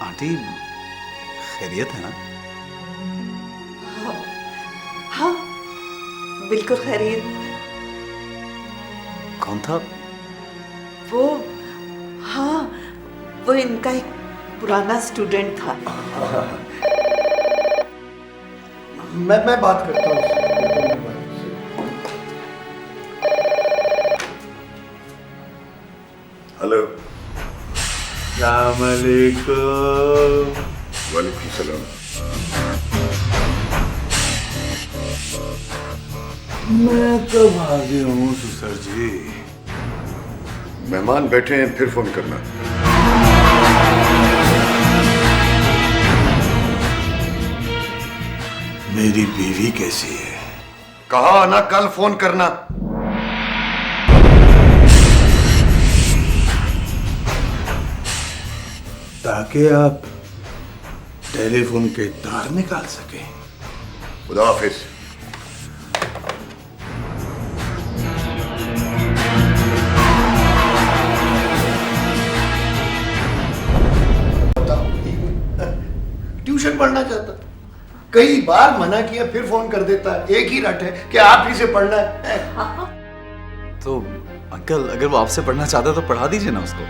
Aunty खैरियत है ना? हाँ, हाँ बिल्कुल खैरियत। कौन था? वो, हाँ वो इनका एक पुराना स्टूडेंट था। मैं बात करता हूँ उससे। हेलो। अस्सलाम वालेकुम। वालेकुम सलाम। मैं कब हाजिर हूँ ससुर जी? मेहमान बैठे हैं, फिर फोन करना। मेरी बीवी कैसी है? कहा ना कल फोन करना। ताकि आप टेलीफोन के तार निकाल सकें। खुदा हाफिज। ट्यूशन पढ़ना चाहता, कई बार मना किया, फिर फोन कर देता है। एक ही रट है कि आप ही से पढ़ना है। तो अंकल अगर वो आपसे पढ़ना चाहता है तो पढ़ा दीजिए ना उसको।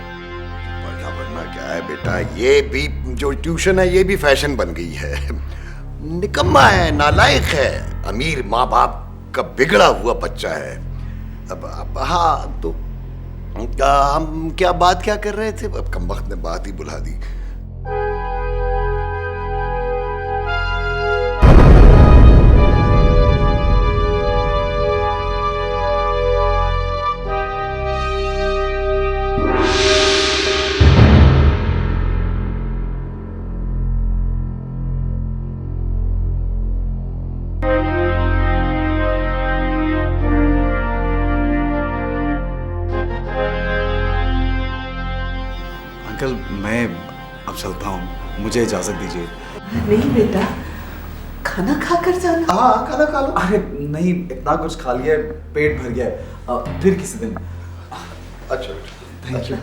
पढ़ना क्या है बेटा, ये भी जो ट्यूशन है ये भी फैशन बन गई है। निकम्मा है, नालायक है, अमीर माँ बाप का बिगड़ा हुआ बच्चा है। अब हाँ तो हम क्या बात क्या कर रहे थे? अब कम वक्त ने बात ही बुला दी। अंकल मैं अब चलता हूँ, मुझे इजाजत दीजिए। नहीं बेटा, खाना खा कर जाना। हाँ खाना खा लो। अरे नहीं, इतना कुछ खा लिया है, पेट भर गया है। फिर किसी दिन। अच्छा थैंक यू।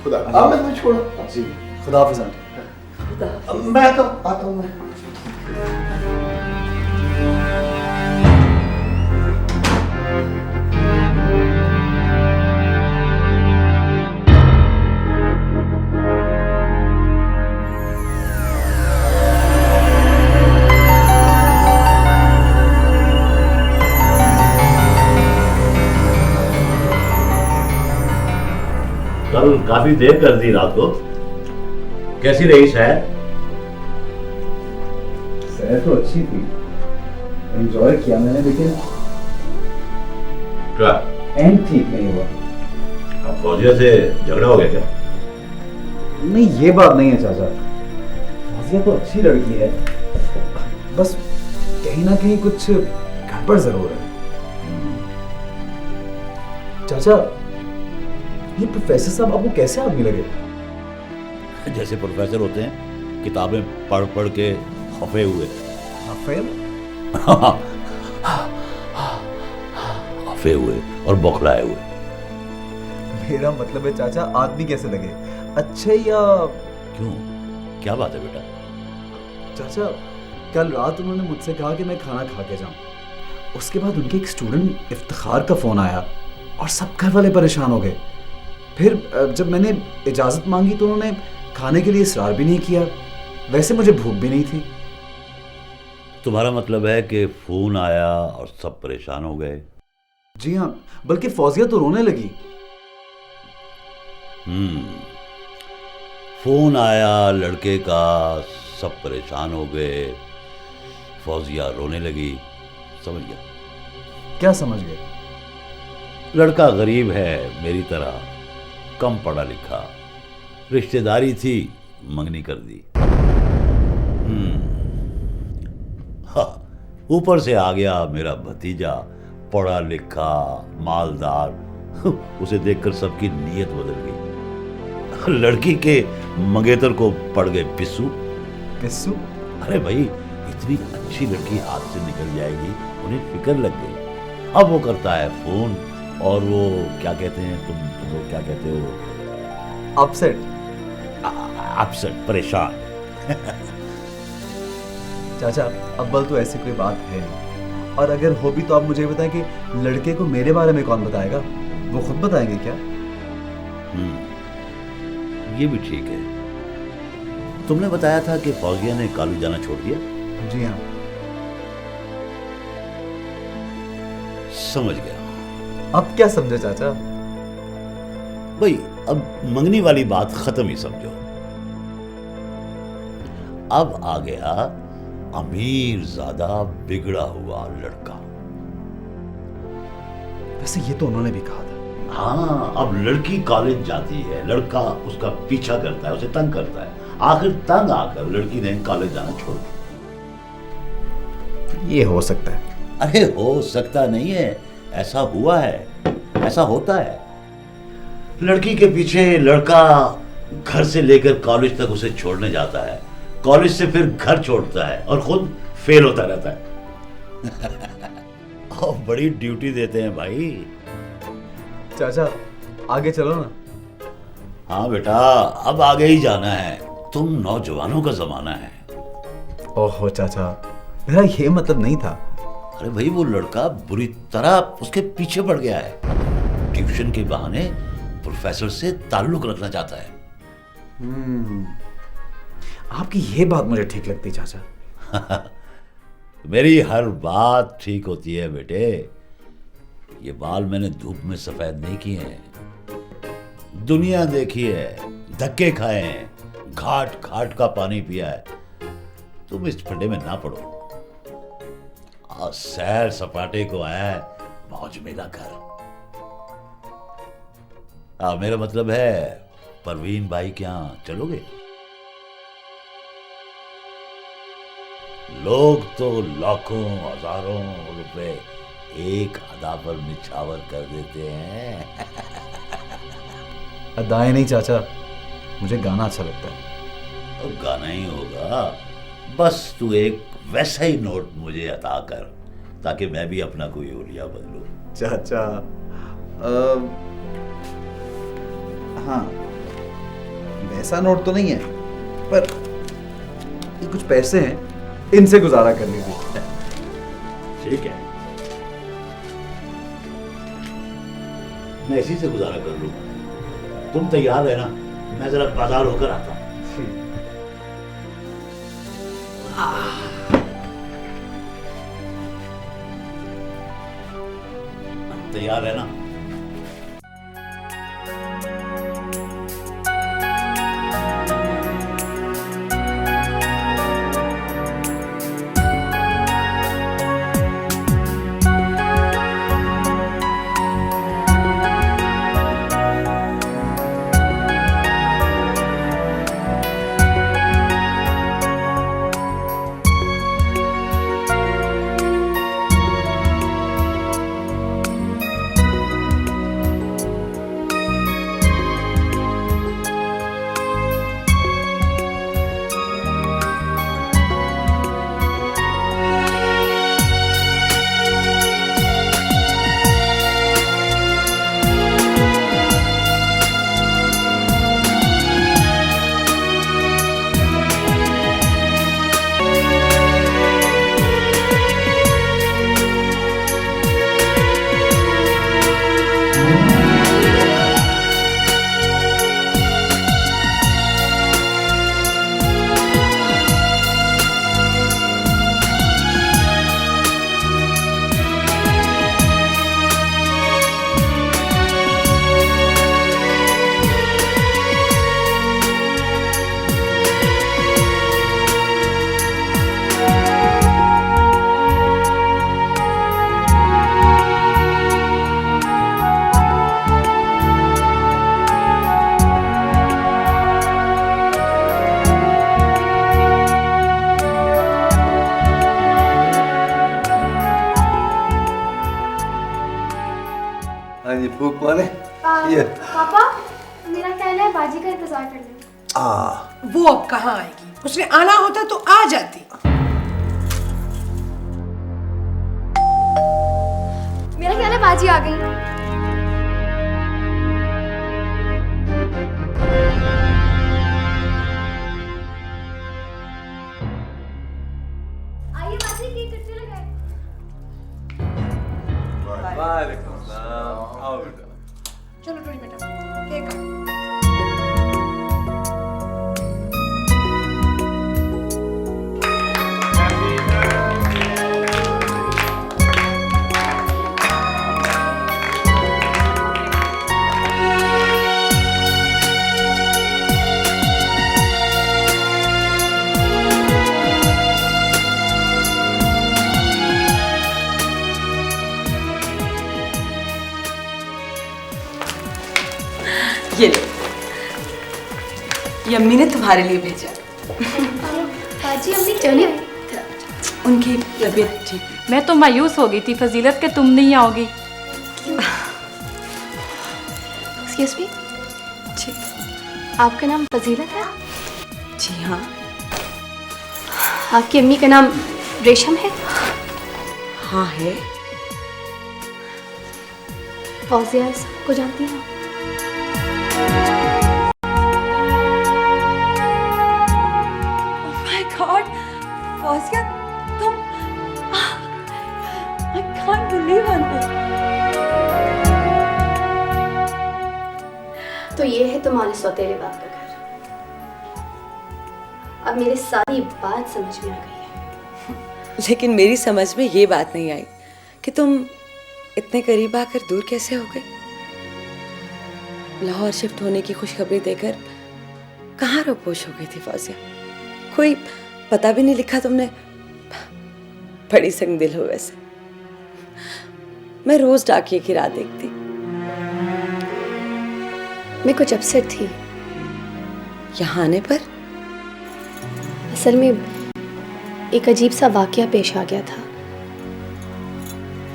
खुदा मैं तुम्हें छोड़ा जी, खुदा हाफिज आंटी। खुदा। मैं तो आता हूँ। कल काफी देर कर दी रात को। कैसी रही सैर? सैर तो अच्छी थी, एंजॉय किया मैंने, लेकिन क्या एंड ठीक नहीं हुआ। अब फौजिया से झगड़ा हो गया क्या? नहीं ये बात नहीं है चाचा, फौजिया तो अच्छी लड़की है, बस कहीं ना कहीं कुछ गड़बड़ जरूर है। चाचा ये प्रोफेसर साहब आपको कैसे आदमी लगे? जैसे प्रोफेसर होते हैं, किताबें पढ़ पढ़ के खफे हुए। खफे हुए और बौखलाए हुए। मेरा मतलब है चाचा आदमी कैसे लगे, अच्छे या? क्यों, क्या बात है बेटा? चाचा कल रात उन्होंने मुझसे कहा कि मैं खाना खा के जाऊं, उसके बाद उनके एक स्टूडेंट इफ्तिखार का फोन आया और सब घर वाले परेशान हो गए। फिर जब मैंने इजाजत मांगी तो उन्होंने खाने के लिए इसरार भी नहीं किया, वैसे मुझे भूख भी नहीं थी। तुम्हारा मतलब है कि फोन आया और सब परेशान हो गए? जी हाँ, बल्कि फौजिया तो रोने लगी। फोन आया लड़के का, सब परेशान हो गए, फौजिया रोने लगी। समझ गया। क्या समझ गए? लड़का गरीब है मेरी तरह, कम पढ़ा लिखा, रिश्तेदारी थी, मंगनी कर दी। हाँ, ऊपर से आ गया मेरा भतीजा, पढ़ा लिखा, मालदार। उसे देखकर सबकी नीयत बदल गई। लड़की के मंगेतर को पड़ गए पिस्सू। पिस्सू? अरे भाई, इतनी अच्छी लड़की हाथ से निकल जाएगी, उन्हें फिक्र लग गई। अब वो करता है फोन और वो क्या कहते हैं, तुम क्या कहते हो? अपसेट। अपसेट, परेशान। चाचा, अव्वल तो ऐसी कोई बात है नहीं, और अगर हो भी तो आप मुझे बताएं कि लड़के को मेरे बारे में कौन बताएगा? वो खुद बताएंगे क्या? ये भी ठीक है। तुमने बताया था कि फौजिया ने कॉलेज जाना छोड़ दिया। जी हाँ। समझ गया। अब क्या समझे चाचा? भाई अब मंगनी वाली बात खत्म ही समझो। अब आ गया अमीर ज्यादा बिगड़ा हुआ लड़का। वैसे ये तो उन्होंने भी कहा था। हाँ, अब लड़की कॉलेज जाती है, लड़का उसका पीछा करता है, उसे तंग करता है, आखिर तंग आकर लड़की ने कॉलेज जाना छोड़ दिया। ये हो सकता है। अरे हो सकता नहीं है, ऐसा हुआ है, ऐसा होता है। लड़की के पीछे लड़का घर से लेकर कॉलेज तक उसे छोड़ने जाता है, कॉलेज से फिर घर छोड़ता है और खुद फेल होता रहता है। और बड़ी ड्यूटी देते हैं भाई। चाचा आगे चलो ना। हाँ बेटा, अब आगे ही जाना है, तुम नौजवानों का जमाना है। ओहो चाचा, मेरा ये मतलब नहीं था। अरे भाई, वो लड़का बुरी तरह उसके पीछे पड़ गया है, ट्यूशन के बहाने प्रोफेसर से ताल्लुक रखना चाहता है। आपकी ये बात मुझे ठीक लगती चाचा। मेरी हर बात ठीक होती है बेटे। ये बाल मैंने धूप में सफेद नहीं किए हैं, दुनिया देखी है, धक्के खाए हैं, घाट घाट का पानी पिया है। तुम इस फंडे में ना पड़ो। और सैर सपाटे को आया है मौज मेरा घर। मेरा मतलब है परवीन भाई के यहाँ चलोगे? लोग तो लाखों हजारों रुपए एक अदा पर निछावर कर देते हैं। अदाएं नहीं चाचा, मुझे गाना अच्छा लगता है। तो गाना ही होगा, बस तू एक वैसा ही नोट मुझे अता कर ताकि मैं भी अपना कोई ओलिया बदलूं। चाचा हाँ, वैसा नोट तो नहीं है, पर ये कुछ पैसे हैं, इनसे गुजारा कर लीजिए। ठीक है, मैं इसी से गुजारा कर लूंगा। तुम तैयार है ना? मैं जरा बाजार होकर आता हूँ। तैयार है ना? हाँ जी, फूक मारे। ये पापा, मेरा कहना है बाजी का इंतजार कर लें। वो अब कहाँ आएगी? उसने आना होता तो आ जाती। मेरा कहना है बाजी आ गई। ये ले, ये अम्मी ने तुम्हारे लिए भेजा। बाजी अम्मी क्यों नहीं आई? उनकी तबीयत ठीक। मैं तो मायूस हो गई थी फजीलत के तुम नहीं आओगी। एक्सक्यूज मी, जी आपका नाम फजीलत है? जी हाँ। आपकी अम्मी का नाम रेशम है? हाँ है। फौजिया को जानती हैं? Oh my God, फौजिया तुम, I can't believe it. तो ये है तुम्हारे सौतेले बाप का घर। अब मेरी सारी बात समझ में आ गई है। लेकिन मेरी समझ में ये बात नहीं आई कि तुम इतने करीब आकर दूर कैसे हो गए। लाहौर शिफ्ट होने की खुशखबरी देकर कहाँ रोपोश हो गई थी फौजिया? कोई पता भी नहीं लिखा तुमने। बड़ी संगदिल हो वैसे। मैं रोज डाकिए की राह देखती। मैं कुछ अपसेट थी। यहाँ आने पर? असल में एक अजीब सा वाकया पेश आ गया था,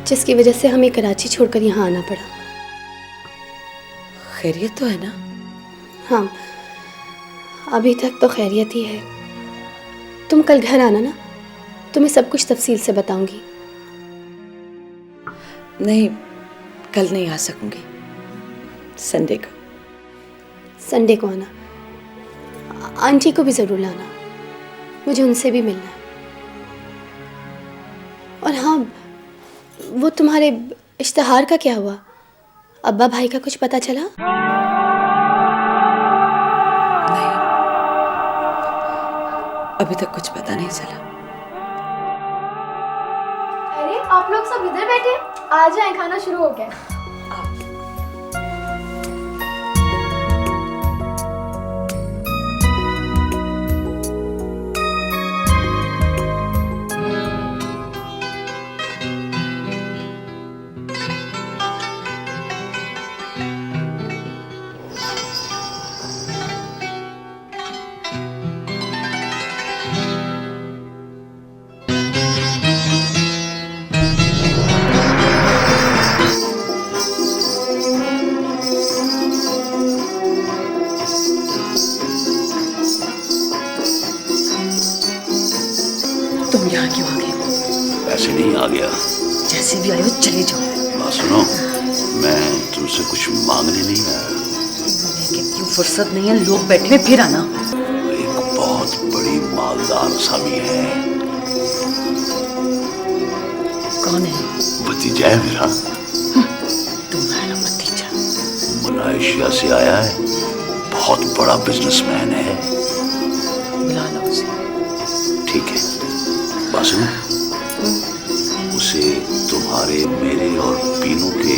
जिसकी वजह से हमें कराची छोड़कर यहाँ आना पड़ा। खैरियत तो है ना? हाँ, अभी तक तो खैरियत ही है। तुम कल घर आना ना, तुम्हें सब कुछ तफसील से बताऊंगी। नहीं, कल नहीं आ सकूंगी। संडे को। संडे को आना। आंटी को भी ज़रूर लाना, मुझे उनसे भी मिलना है। और हाँ, वो तुम्हारे इश्तिहार का क्या हुआ? अब्बा भाई का कुछ पता चला? नहीं, अभी तक कुछ पता नहीं चला। अरे आप लोग सब इधर बैठे, आ जाएं, खाना शुरू हो गया। तुम यहाँ क्यों आ गए? ऐसे नहीं आ गया। जैसे भी आए हो चले जाओ। बात सुनो, मैं तुमसे कुछ मांगने नहीं आया। लेकिन क्यों फुर्सत नहीं है, लोग बैठे हैं, फिर आना। एक बहुत बड़ी मालदार सामी है। कौन है? भतीजा है मेरा। तुम्हारा भतीजा? मलेशिया से आया है, बहुत बड़ा बिजनेसमैन है। बुला लो उसे। ठीक है, बात सुनो, उसे तुम्हारे, मेरे और पीनू के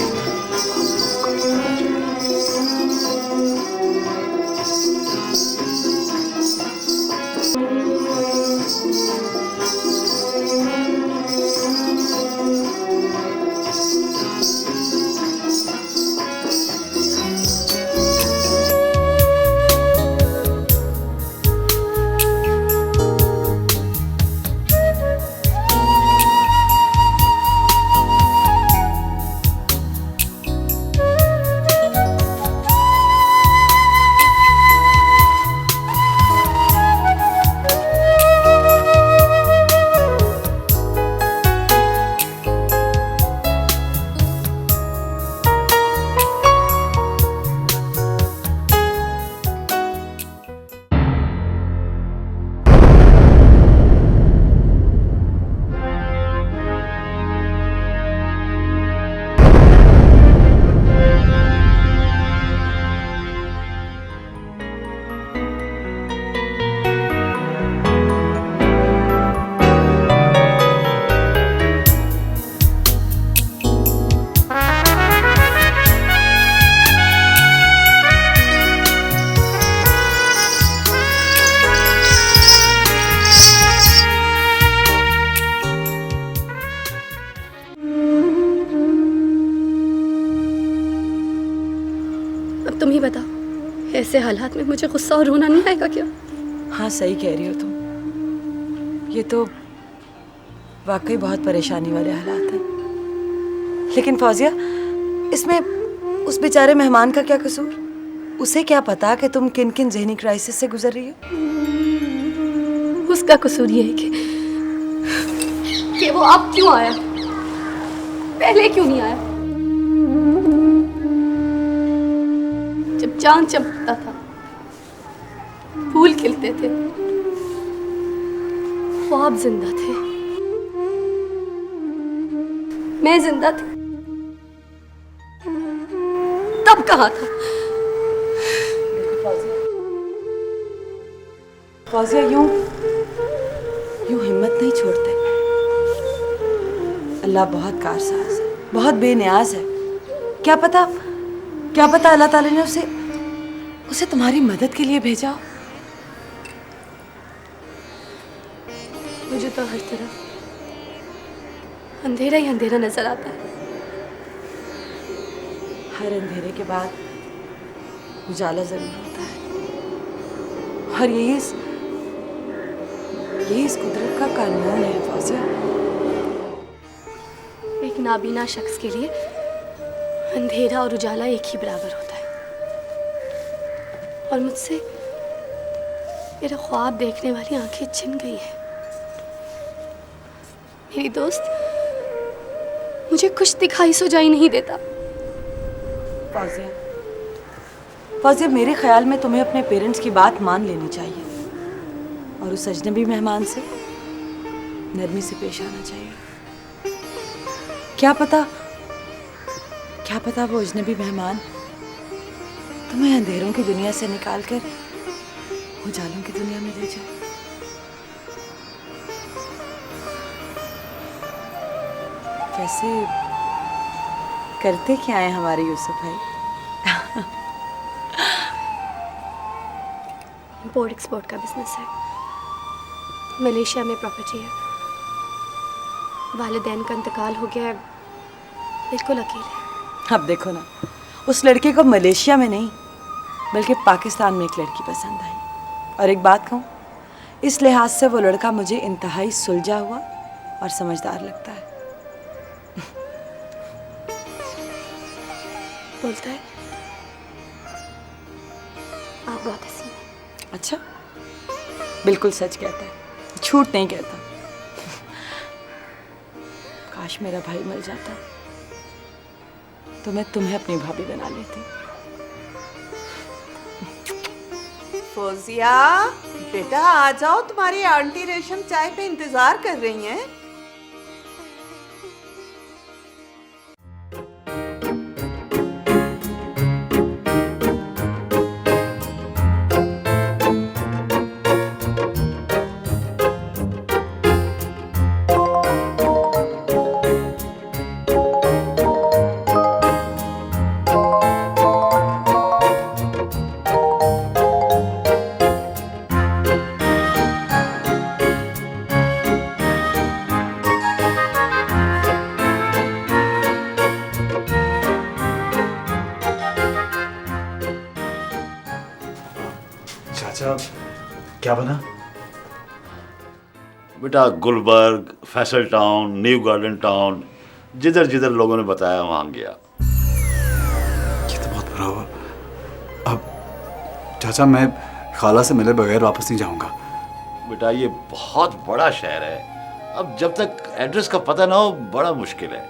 ऐसे हालात में मुझे गुस्सा और रोना नहीं आएगा क्या? हाँ सही कह रही हो तुम, ये तो वाकई बहुत परेशानी वाले हालात हैं। लेकिन फौजिया, इसमें उस बेचारे मेहमान का क्या कसूर? उसे क्या पता कि तुम किन किन ज़हनी क्राइसिस से गुजर रही हो? उसका कसूर ये है कि वो अब क्यों आया, पहले क्यों नहीं आया? जब चांद चमकता था, फूल खिलते थे, ख्वाब जिंदा थे, मैं जिंदा थी, तब कहाँ था? फौजिया, यूं हिम्मत नहीं छोड़ते। अल्लाह बहुत कारसाज है, बहुत बेनियाज है। क्या पता अल्लाह ताला ने उसे तुम्हारी मदद के लिए भेजा हो। मुझे तो हर तरफ अंधेरा ही अंधेरा नजर आता है। हर अंधेरे के बाद उजाला जरूर होता है, और यही इस कुदरत का कानून है फौजिया। एक नाबीना शख्स के लिए अंधेरा और उजाला एक ही बराबर होता है, और मुझसे मेरा ख्वाब देखने वाली आंखें छिन गई हैं। मेरी दोस्त, मुझे कुछ दिखाई सुझाई नहीं देता। फौजिया, मेरे ख्याल में तुम्हें अपने पेरेंट्स की बात मान लेनी चाहिए और उस अजनबी मेहमान से नरमी से पेश आना चाहिए। क्या पता वो अजनबी मेहमान तुम्हें अंधेरों की दुनिया से निकालकर उजालों की दुनिया में ले जाए। वैसे करते क्या है हमारे यूसुफ भाई? इंपोर्ट एक्सपोर्ट का बिजनेस है, मलेशिया में प्रॉपर्टी है, वालिदैन का इंतकाल हो गया है, बिल्कुल अकेले है। अब देखो ना, उस लड़के को मलेशिया में नहीं बल्कि पाकिस्तान में एक लड़की पसंद आई। और एक बात कहूँ, इस लिहाज से वो लड़का मुझे इंतहाई सुलझा हुआ और समझदार लगता है। बोलता है आप बहुत हसीन हैं। अच्छा, बिल्कुल सच कहता है, झूठ नहीं कहता। काश मेरा भाई मिल जाता तो मैं तुम्हें अपनी भाभी बना लेती। फौजिया बेटा, आ जाओ, तुम्हारी आंटी रेशम चाय पे इंतजार कर रही हैं। चाचा, क्या बना? बेटा Gulberg, Faisal Town, New Garden Town, जिधर जिधर लोगों ने बताया वहां गया। ये तो बहुत बुरा हुआ। अब चाचा, मैं खाला से मिले बगैर वापस नहीं जाऊंगा। बेटा ये बहुत बड़ा शहर है, अब जब तक एड्रेस का पता ना हो बड़ा मुश्किल है।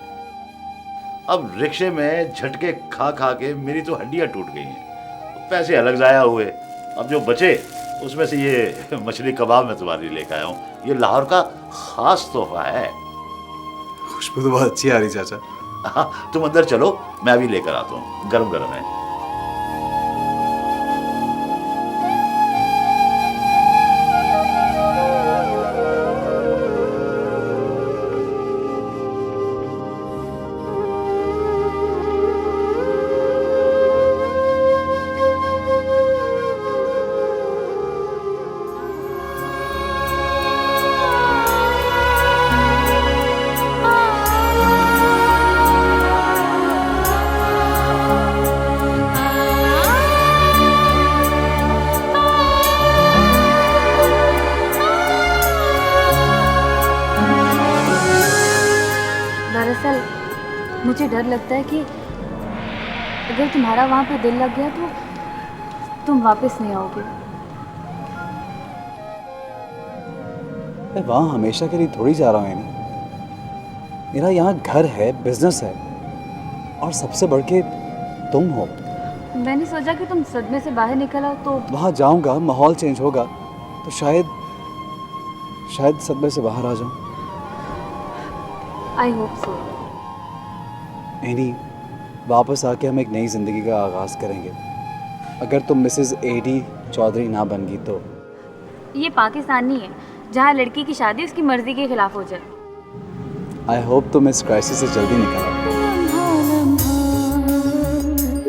अब रिक्शे में झटके खा खा के मेरी तो हड्डियां टूट गई हैं, पैसे अलग जाया हुए। अब जो बचे उसमें से ये मछली कबाब मैं तुम्हारे लिए लेकर आया हूँ, ये लाहौर का खास तोहफा है। खुशबू तो बहुत अच्छी आ रही चाचा। हाँ, तुम अंदर चलो, मैं अभी लेकर आता हूँ, गरम गरम है। मुझे डर लगता है कि अगर तुम्हारा वहाँ पे दिल लग गया तो तुम वापस नहीं आओगे। मैं वहाँ हमेशा के लिए थोड़ी जा रहा हूँ यानी। मेरा यहाँ घर है, बिजनेस है, और सबसे बढ़ के तुम हो। मैंने सोचा कि तुम सदमे से बाहर निकल आओ तो वहाँ जाऊँगा, माहौल चेंज होगा तो शायद सदमे से बाहर आ जाऊँ। I hope so. एनी, वापस आके हम एक नई ज़िंदगी का आगाज़ करेंगे। अगर तुम मिसेस एडी चौधरी ना बन गई तो। ये पाकिस्तान नहीं है जहाँ लड़की की शादी उसकी मर्जी के खिलाफ हो जाए। आई होप तुम इस क्राइसिस से जल्दी निकल आओ।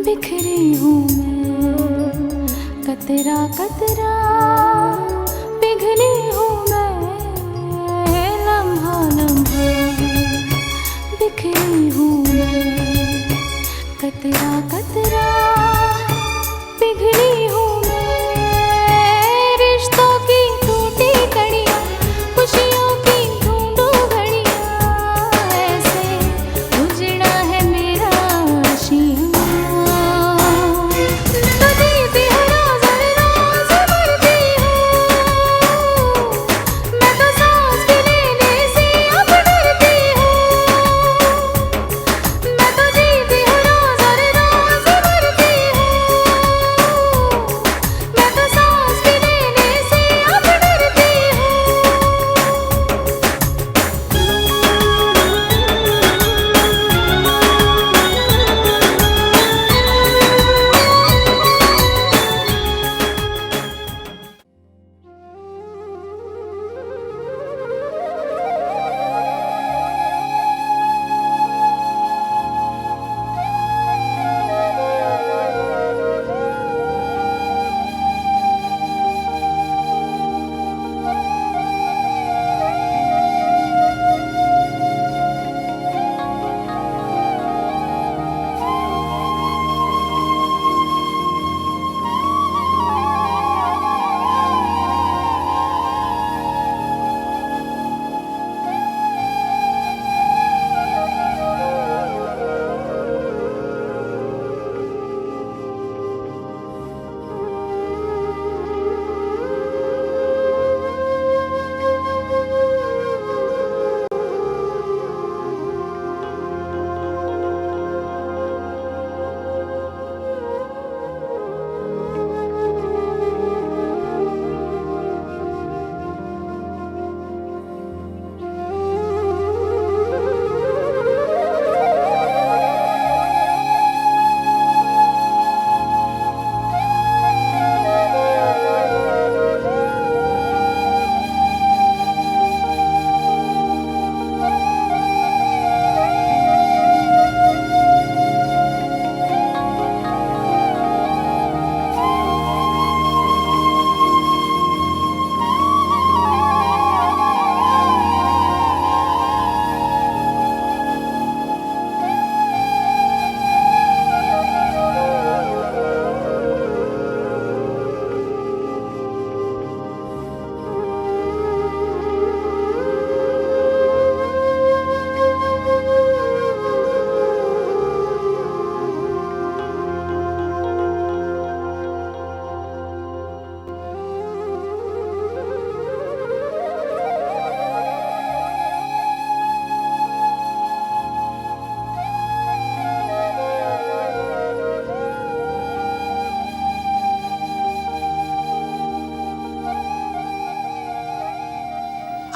बिखरी हूँ मैं, कतरा कतरा पिघली हूँ मैं, लम्हा लम्हा बिखरी हूँ मैं, कतरा कतरा पिघली हूँ मैं। रिश्तों की टूटी कड़ियाँ, खुशियों की ढूंढो घड़ियाँ, ऐसे उजड़ा है मेरा आशियाँ।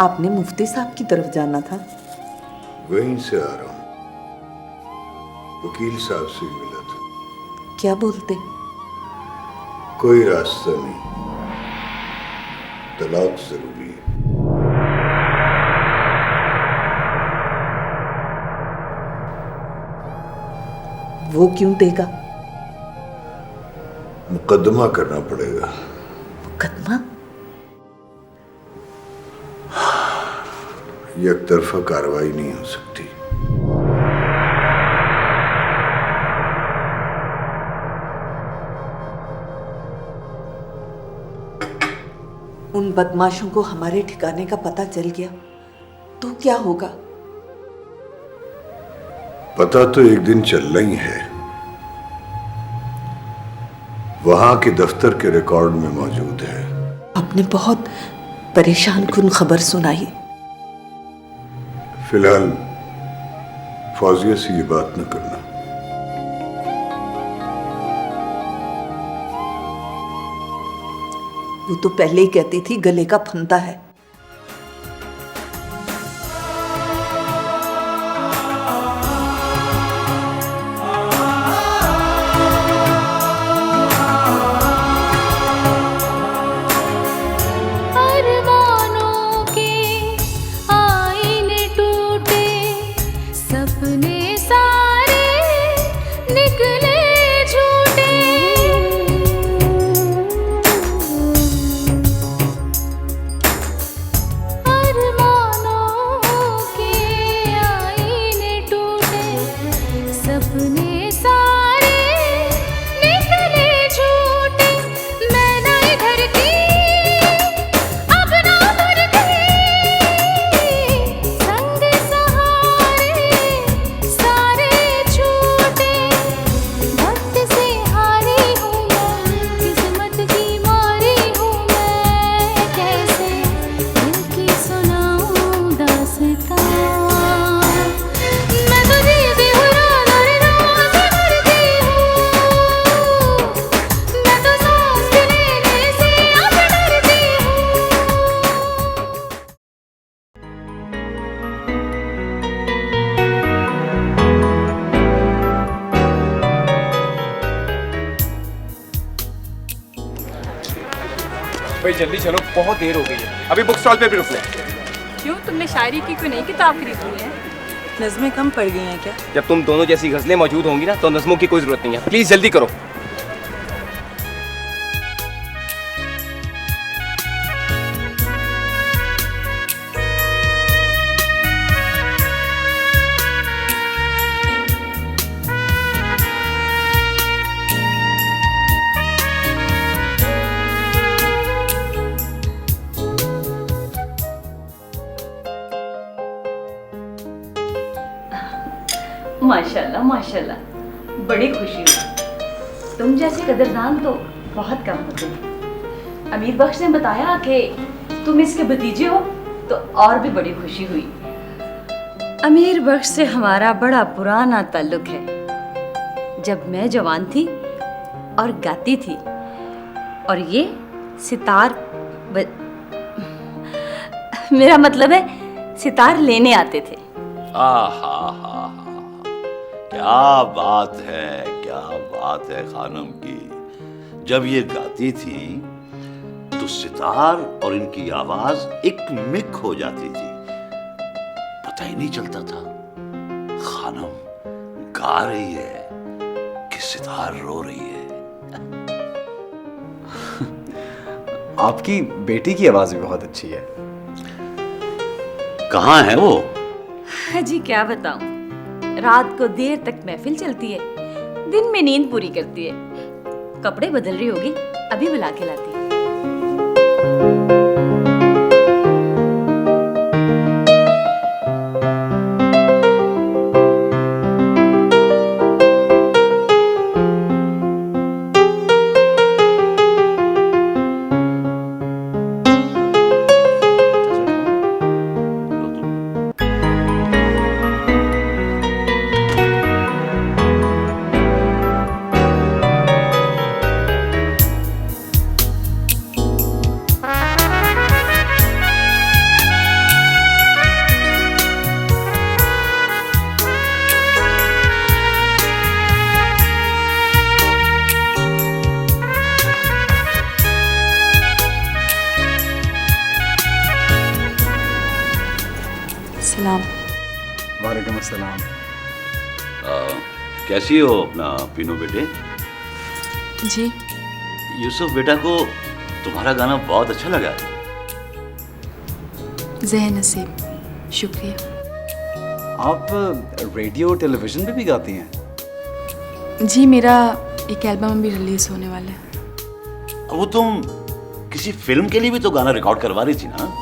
आपने मुफ्ती साहब की तरफ जाना था। वहीं से आ रहा हूँ, वकील साहब से मिला था। क्या बोलते? कोई रास्ता नहीं, तलाक जरूरी है। वो क्यों देगा? मुकदमा करना पड़ेगा। मुकदमा? एक तरफा कार्रवाई नहीं हो सकती। उन बदमाशों को हमारे ठिकाने का पता चल गया तो क्या होगा? पता तो एक दिन चलना ही है। वहां के दफ्तर के रिकॉर्ड में मौजूद है। आपने बहुत परेशान कुन खबर सुनाई। फिलहाल फौजिया से ये बात न करना। वो तो पहले ही कहती थी गले का फंदा है। अरमानों के आईने टूटे, सपने सारे निकले झूठे। अरमानों के आईने टूटे, सपने सारे निकले झूठे। मैं ना इधर की अब ना उधर की, संग सहारे सारे छूटे। वक्त से हारी हूँ मैं, किस्मत की मारी हूँ मैं। कैसे दिल की सुनाऊँ दास्तां। मैं तुझे बेहुरान और राज करती हूँ। मैं तो सांस लेने से अब डरती हूँ। भाई जल्दी चलो, बहुत देर हो गई है। अभी बुक स्टॉल पे भी रुकना है। क्यों, तुमने शायरी की कोई नई किताब खरीदी है? नज़में कम पड़ गई हैं क्या? जब तुम दोनों जैसी गजलें मौजूद होंगी ना, तो नज़मों की कोई जरूरत नहीं है। प्लीज जल्दी करो। माशाल्लाह माशाल्लाह, बड़ी खुशी हुई। तुम जैसे कदरदान तो बहुत कम होते हैं। अमीर बख्श ने बताया कि तुम इसके भतीजे हो, तो और भी बड़ी खुशी हुई। अमीर बख्श से हमारा बड़ा पुराना ताल्लुक है। जब मैं जवान थी और गाती थी, और ये सितार मेरा मतलब है सितार लेने आते थे। आहा, क्या बात है, क्या बात है खानम की। जब ये गाती थी तो सितार और इनकी आवाज एक मिक हो जाती थी, पता ही नहीं चलता था खानम गा रही है कि सितार रो रही है। आपकी बेटी की आवाज भी बहुत अच्छी है। कहाँ है वो? जी क्या बताऊं, रात को देर तक महफिल चलती है, दिन में नींद पूरी करती है। कपड़े बदल रही होगी, अभी बुला के लाती है। सलाम। वालेकुम अस्सलाम। कैसी हो अपना पीनू बेटे? जी यूसुफ बेटा को तुम्हारा गाना बहुत अच्छा लगा है। ज़ह नसीब, शुक्रिया। आप रेडियो टेलीविजन पे भी गाती हैं? जी मेरा एक एल्बम भी रिलीज होने वाला है। वो तुम किसी फिल्म के लिए भी तो गाना रिकॉर्ड करवा रही थी ना?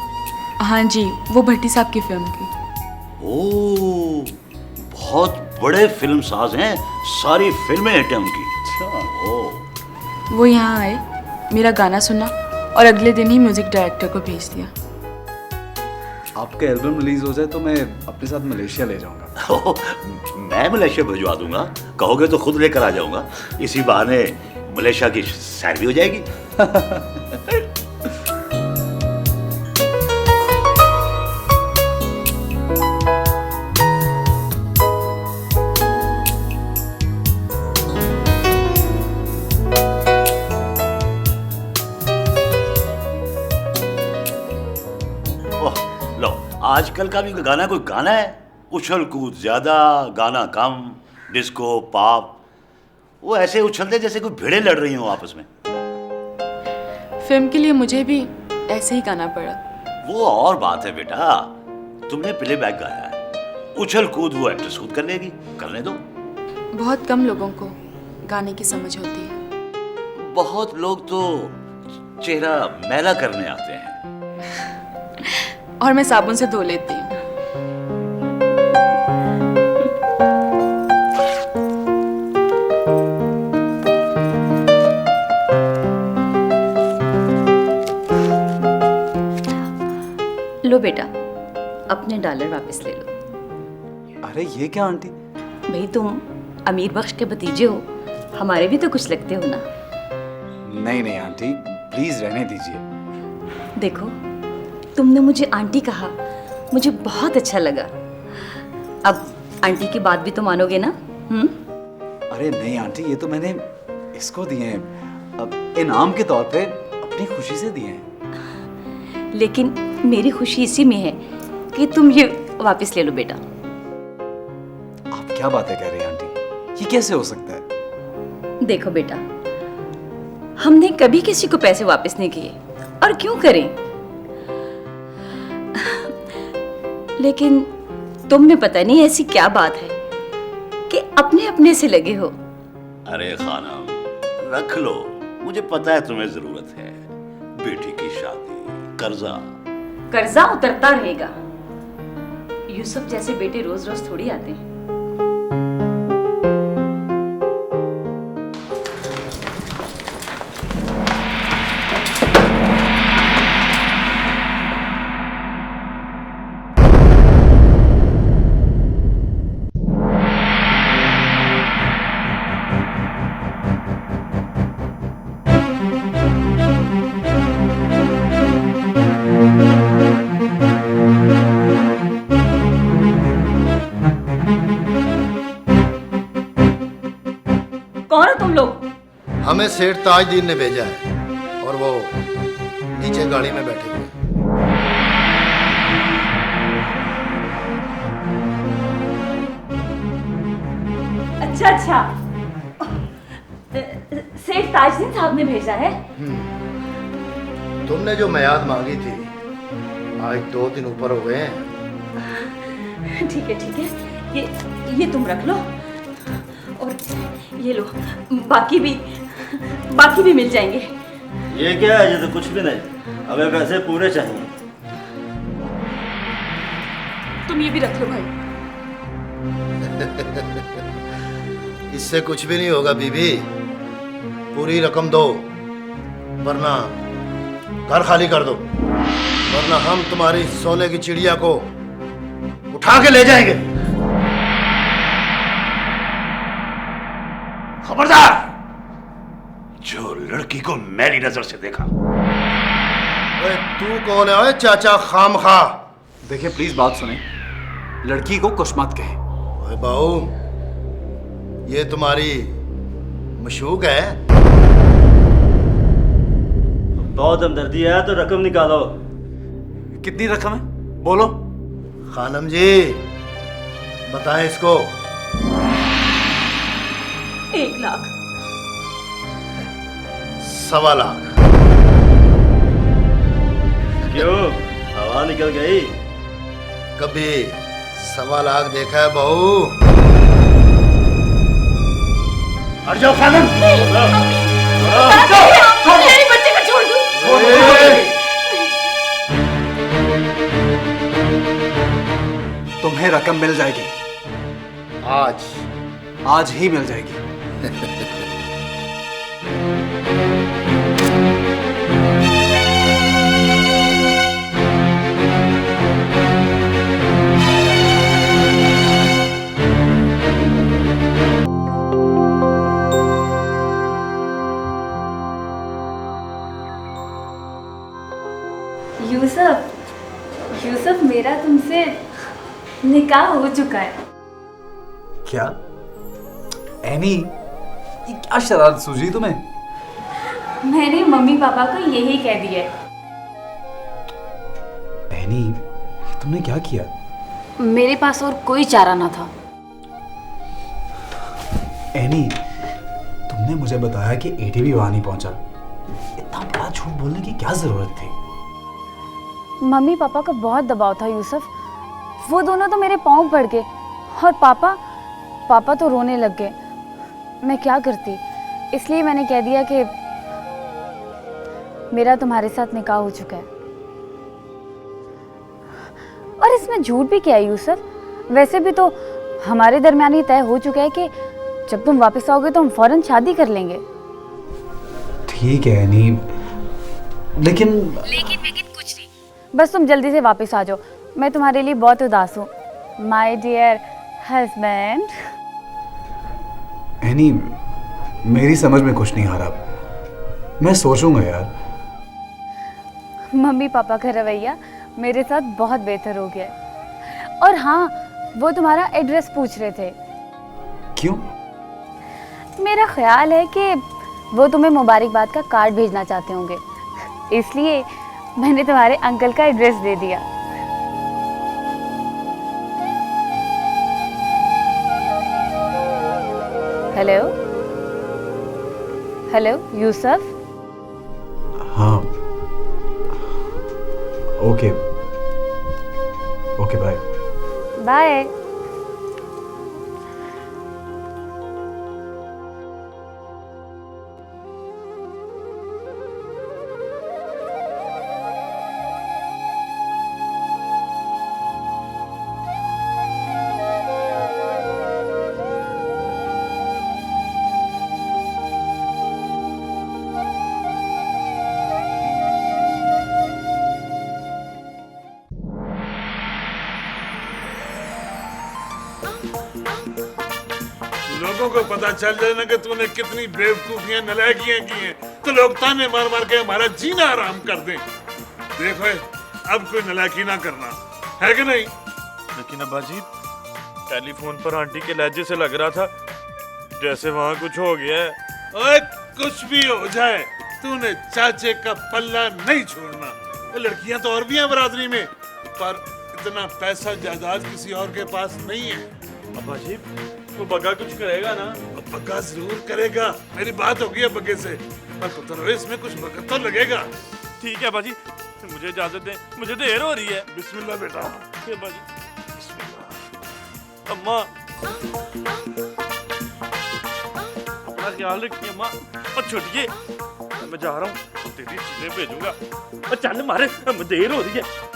हाँ जी, वो भट्टी साहब की फिल्म की। ओह, बहुत बड़े फिल्म साज हैं, सारी फिल्में हिट हैं उनकी। वो यहाँ आए, मेरा गाना सुना और अगले दिन ही म्यूजिक डायरेक्टर को भेज दिया। आपका एल्बम रिलीज हो जाए तो मैं अपने साथ मलेशिया ले जाऊंगा। मैं मलेशिया भिजवा दूंगा, कहोगे तो खुद लेकर आ जाऊंगा। इसी बहाने मलेशिया की सैर भी हो जाएगी। आजकल का भी गाना कोई गाना है? उछल कूद ज्यादा, गाना कम, डिस्को पॉप, वो ऐसे उछलते जैसे कोई भिड़े लड़ रही हो आपस में। फिल्म के लिए मुझे भी ऐसे ही गाना पड़ा। वो और बात है बेटा, तुमने प्लेबैक गाया है, उछल कूद वो एक्ट्रेस खुद कर लेगी, करने दो। बहुत कम लोगों को गाने की समझ होती है। बहुत लोग तो चेहरा मैला करने आते हैं। और मैं साबुन से धो लेती हूँ। लो बेटा, अपने डॉलर वापस ले लो। अरे ये क्या आंटी? भाई तुम अमीर बख्श के भतीजे हो, हमारे भी तो कुछ लगते हो ना। नहीं नहीं आंटी, प्लीज रहने दीजिए। देखो, तुमने मुझे आंटी कहा, मुझे बहुत अच्छा लगा। अब आंटी की बात भी तो मानोगे ना? अरे नहीं आंटी, ये तो मैंने इसको दिए हैं, अब इनाम के तौर पे, अपनी खुशी से दिए हैं। लेकिन मेरी खुशी इसी में है कि तुम ये वापस ले लो बेटा। आप क्या बातें कह रही हैं आंटी? ये कैसे हो सकता है? देखो बेटा, हमने कभी किसी को पैसे वापस नहीं किए, और क्यों करें? लेकिन तुम में पता नहीं ऐसी क्या बात है कि अपने अपने से लगे हो। अरे खानम, रख लो, मुझे पता है तुम्हें जरूरत है। बेटी की शादी, कर्जा उतरता रहेगा। यूसुफ जैसे बेटे रोज रोज थोड़ी आते हैं। हमें सेठ ताजदीन ने भेजा है और वो नीचे गाड़ी में बैठे हुए। अच्छा, सेठ ताजदीन साहब ने भेजा है। तुमने जो मयाद मांगी थी, आज 2 दिन ऊपर हो गए हैं। ठीक है, ये तुम रख लो, और ये लो, बाकी भी मिल जाएंगे। ये क्या है? ये तो कुछ भी नहीं, हमें पैसे पूरे चाहिए। तुम ये भी रख लो भाई। इससे कुछ भी नहीं होगा बीबी, पूरी रकम दो, वरना घर खाली कर दो, वरना हम तुम्हारी सोने की चिड़िया को उठा के ले जाएंगे। खबरदार, जो लड़की को मैली नजर से देखा। अरे तू कौन है? चाचा खामखा। देखिए प्लीज बात सुने, लड़की को कुछ मत कहे। ओए बाऊ, ये तुम्हारी मशूक है? बहुत हमदर्दी है तो रकम निकालो। कितनी रकम है बोलो। खानम जी बताएं इसको। 1 लाख। 1.25 लाख। क्यों, हवा निकल गई? कभी 1.25 लाख देखा है बहू? हट जाओ खानम। मेरे बच्चे को छोड़ दो। तुम्हें रकम मिल जाएगी, आज ही मिल जाएगी। यूसुफ, यूसुफ मेरा तुमसे निकाह हो चुका है। क्या एनी, ये क्या शरारत सूझी तुम्हें? मैंने मम्मी पापा को यही कह दिया है। एनी, तुमने क्या किया? मेरे पास और कोई चारा ना था। एनी, तुमने मुझे बताया कि एटी भी वहां नहीं पहुंचा। इतना बड़ा झूठ बोलने की क्या जरूरत थी? मम्मी पापा का बहुत दबाव था यूसुफ। वो दोनों तो मेरे पाँव पड़ गए और पापा तो रोने लग गए। मैं क्या करती, इसलिए मैंने कह दिया कि मेरा तुम्हारे साथ निकाह हो चुका है। और इसमें झूठ भी क्या है यूसुफ? वैसे भी तो हमारे दरमियान ये तय हो चुका है कि जब तुम वापस आओगे तो हम फौरन शादी कर लेंगे। ठीक है एनी, लेकिन कुछ नहीं, बस तुम जल्दी से वापस आ जाओ। मैं तुम्हारे लिए बहुत उदास हूँ माय डियर हस्बैंड। एनी, मेरी समझ में कुछ नहीं आ रहा। मैं सोचूंगा यार। मम्मी पापा का रवैया मेरे साथ बहुत बेहतर हो गया है। और हाँ, वो तुम्हारा एड्रेस पूछ रहे थे। क्यों? मेरा ख्याल है कि वो तुम्हें मुबारकबाद का कार्ड भेजना चाहते होंगे, इसलिए मैंने तुम्हारे अंकल का एड्रेस दे दिया। Hello hello Yusuf. हाँ, ओके बाय बाय। लोगों को पता चल जाए ना कि तूने कितनी बेवकूफियां नलायकियां की हैं, तो लोग ताने मार मार के हमारा जीना आराम कर दें। देखो अब कोई नलायकी ना करना, है कि नहीं? लेकिन अब्बा जी, टेलीफोन पर आंटी के लहजे से लग रहा था जैसे वहाँ कुछ हो गया है। ओए, कुछ भी हो जाए, तूने चाचे का पल्ला नहीं छोड़ना। लड़कियां तो और भी हैं बरादरी में, पर इतना पैसा जायदाद किसी और के पास नहीं है। अब्बा जी, वो बग्गा कुछ करेगा ना? बग्गा जरूर करेगा, मेरी बात होगी है बग्गे से, पर पता नहीं इसमें कुछ वक्त तो लगेगा। ठीक है अब्बा जी, मुझे इजाजत दें, मुझे देर हो रही है। बिस्मिल्लाह बेटा। अब्बा जी, बिस्मिल्लाह। अम्मा, अपना ख्याल रखिए अम्मा। और छोटिए, मैं जा रहा हूँ, तेरी चीजें भेजूंगा। और चल मारे, देर हो रही है।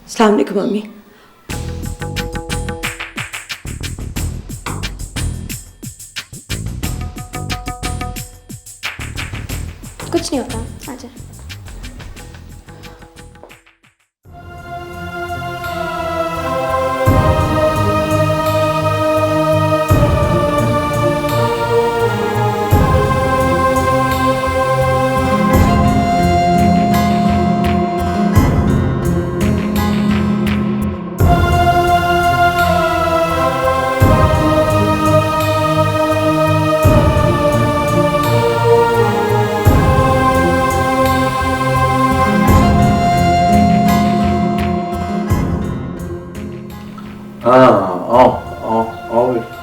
अस्सलाम वालेकुम मम्मी। कुछ नहीं होता, आजा। हाँ आओ आओ आओ बेटा।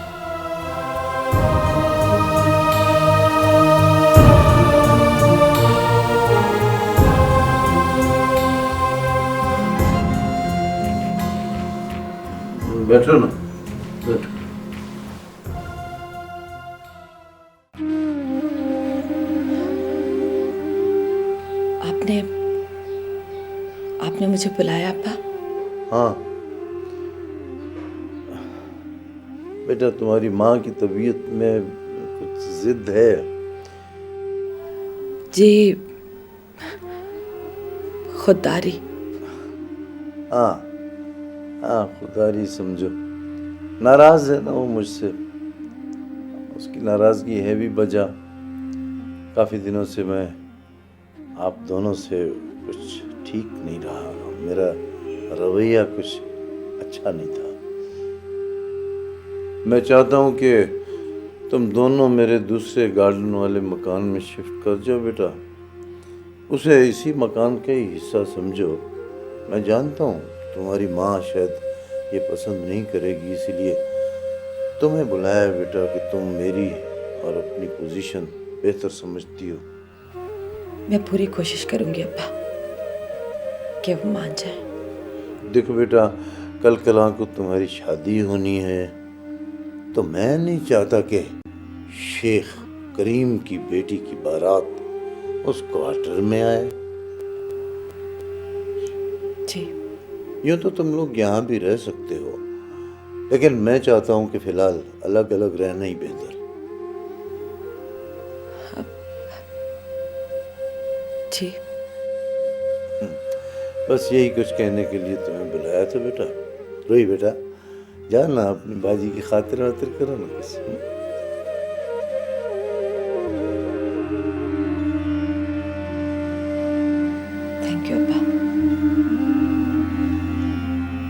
बैठो ना, बैठो। आपने आपने मुझे बुलाया अब्बा? हाँ बेटा, तुम्हारी माँ की तबीयत में कुछ जिद है। जी, खुददारी। हाँ हाँ, खुदारी समझो। नाराज है ना वो मुझसे, उसकी नाराजगी है भी वजह। काफ़ी दिनों से मैं आप दोनों से कुछ ठीक नहीं रहा, मेरा रवैया कुछ अच्छा नहीं था। मैं चाहता हूँ कि तुम दोनों मेरे दूसरे गार्डन वाले मकान में शिफ्ट कर जाओ बेटा। उसे इसी मकान का ही हिस्सा समझो। मैं जानता हूँ तुम्हारी माँ शायद ये पसंद नहीं करेगी, इसीलिए तुम्हें बुलाया बेटा कि तुम मेरी और अपनी पोजीशन बेहतर समझती हो। मैं पूरी कोशिश करूंगी अब्बा कि वो मान जाए। देखो बेटा, कल कल को तुम्हारी शादी होनी है, तो मैं नहीं चाहता कि शेख करीम की बेटी की बारात उस क्वार्टर में आए। जी। यूँ तो तुम लोग यहाँ भी रह सकते हो, लेकिन मैं चाहता हूँ कि फिलहाल अलग अलग रहना ही बेहतर। जी। बस यही कुछ कहने के लिए तुम्हें बुलाया था बेटा। रोई बेटा, जा ना अपनी बाजी की खातिर वातिर करो ना किसी। थैंक यू अब्बा।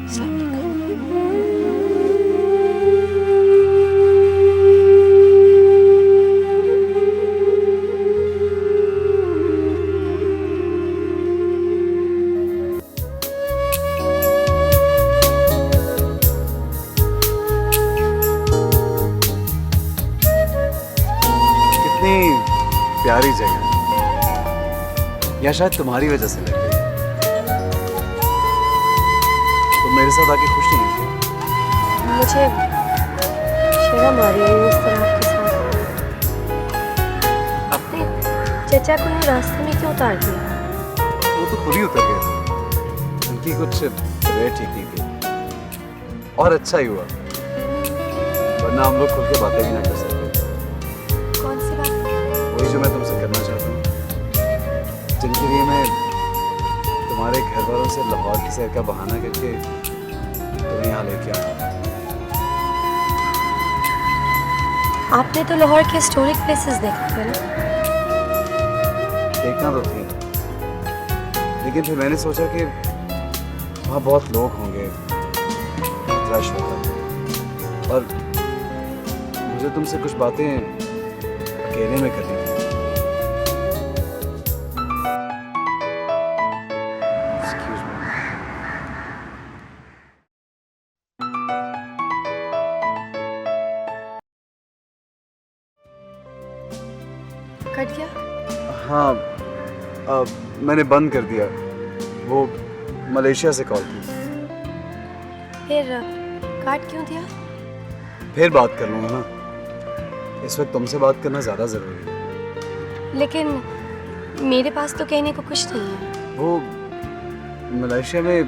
अस्सलाम वालेकुम। प्यारी जगह, या शायद तुम्हारी वजह से लग गई। तुम मेरे साथ आके खुश नहीं होगी? मुझे शर्म आ रही है इस तरह आपके साथ। अपने चचा को यहाँ रास्ते में क्यों उतार दिया? वो तो खुद ही उतर गए थे, उनकी कुछ तबीयत ठीक नहीं थी। और अच्छा ही हुआ, वरना हम लोग खुल के बातें भी ना कर सकते। कौन सी बात? वही जो मैं तुमसे करना चाहता हूँ, जिनके लिए मैं तुम्हारे घर वालों से लाहौर की सैर का बहाना करके तुम्हें यहाँ लेके आया। आपने तो लाहौर के हिस्टोरिक प्लेसेस देखे थे ना? देखना तो थी, लेकिन फिर मैंने सोचा कि वहाँ बहुत लोग होंगे, बहुत रश होगा, और मुझे तुमसे कुछ बातें अकेले में करनी थी। Excuse me. कट गया? हाँ, मैंने बंद कर दिया। वो मलेशिया से कॉल की। फिर काट क्यों दिया? फिर बात कर लूँगा ना, इस वक्त तुमसे बात करना ज़्यादा ज़रूरी है। लेकिन मेरे पास तो कहने को कुछ नहीं है। वो मलेशिया में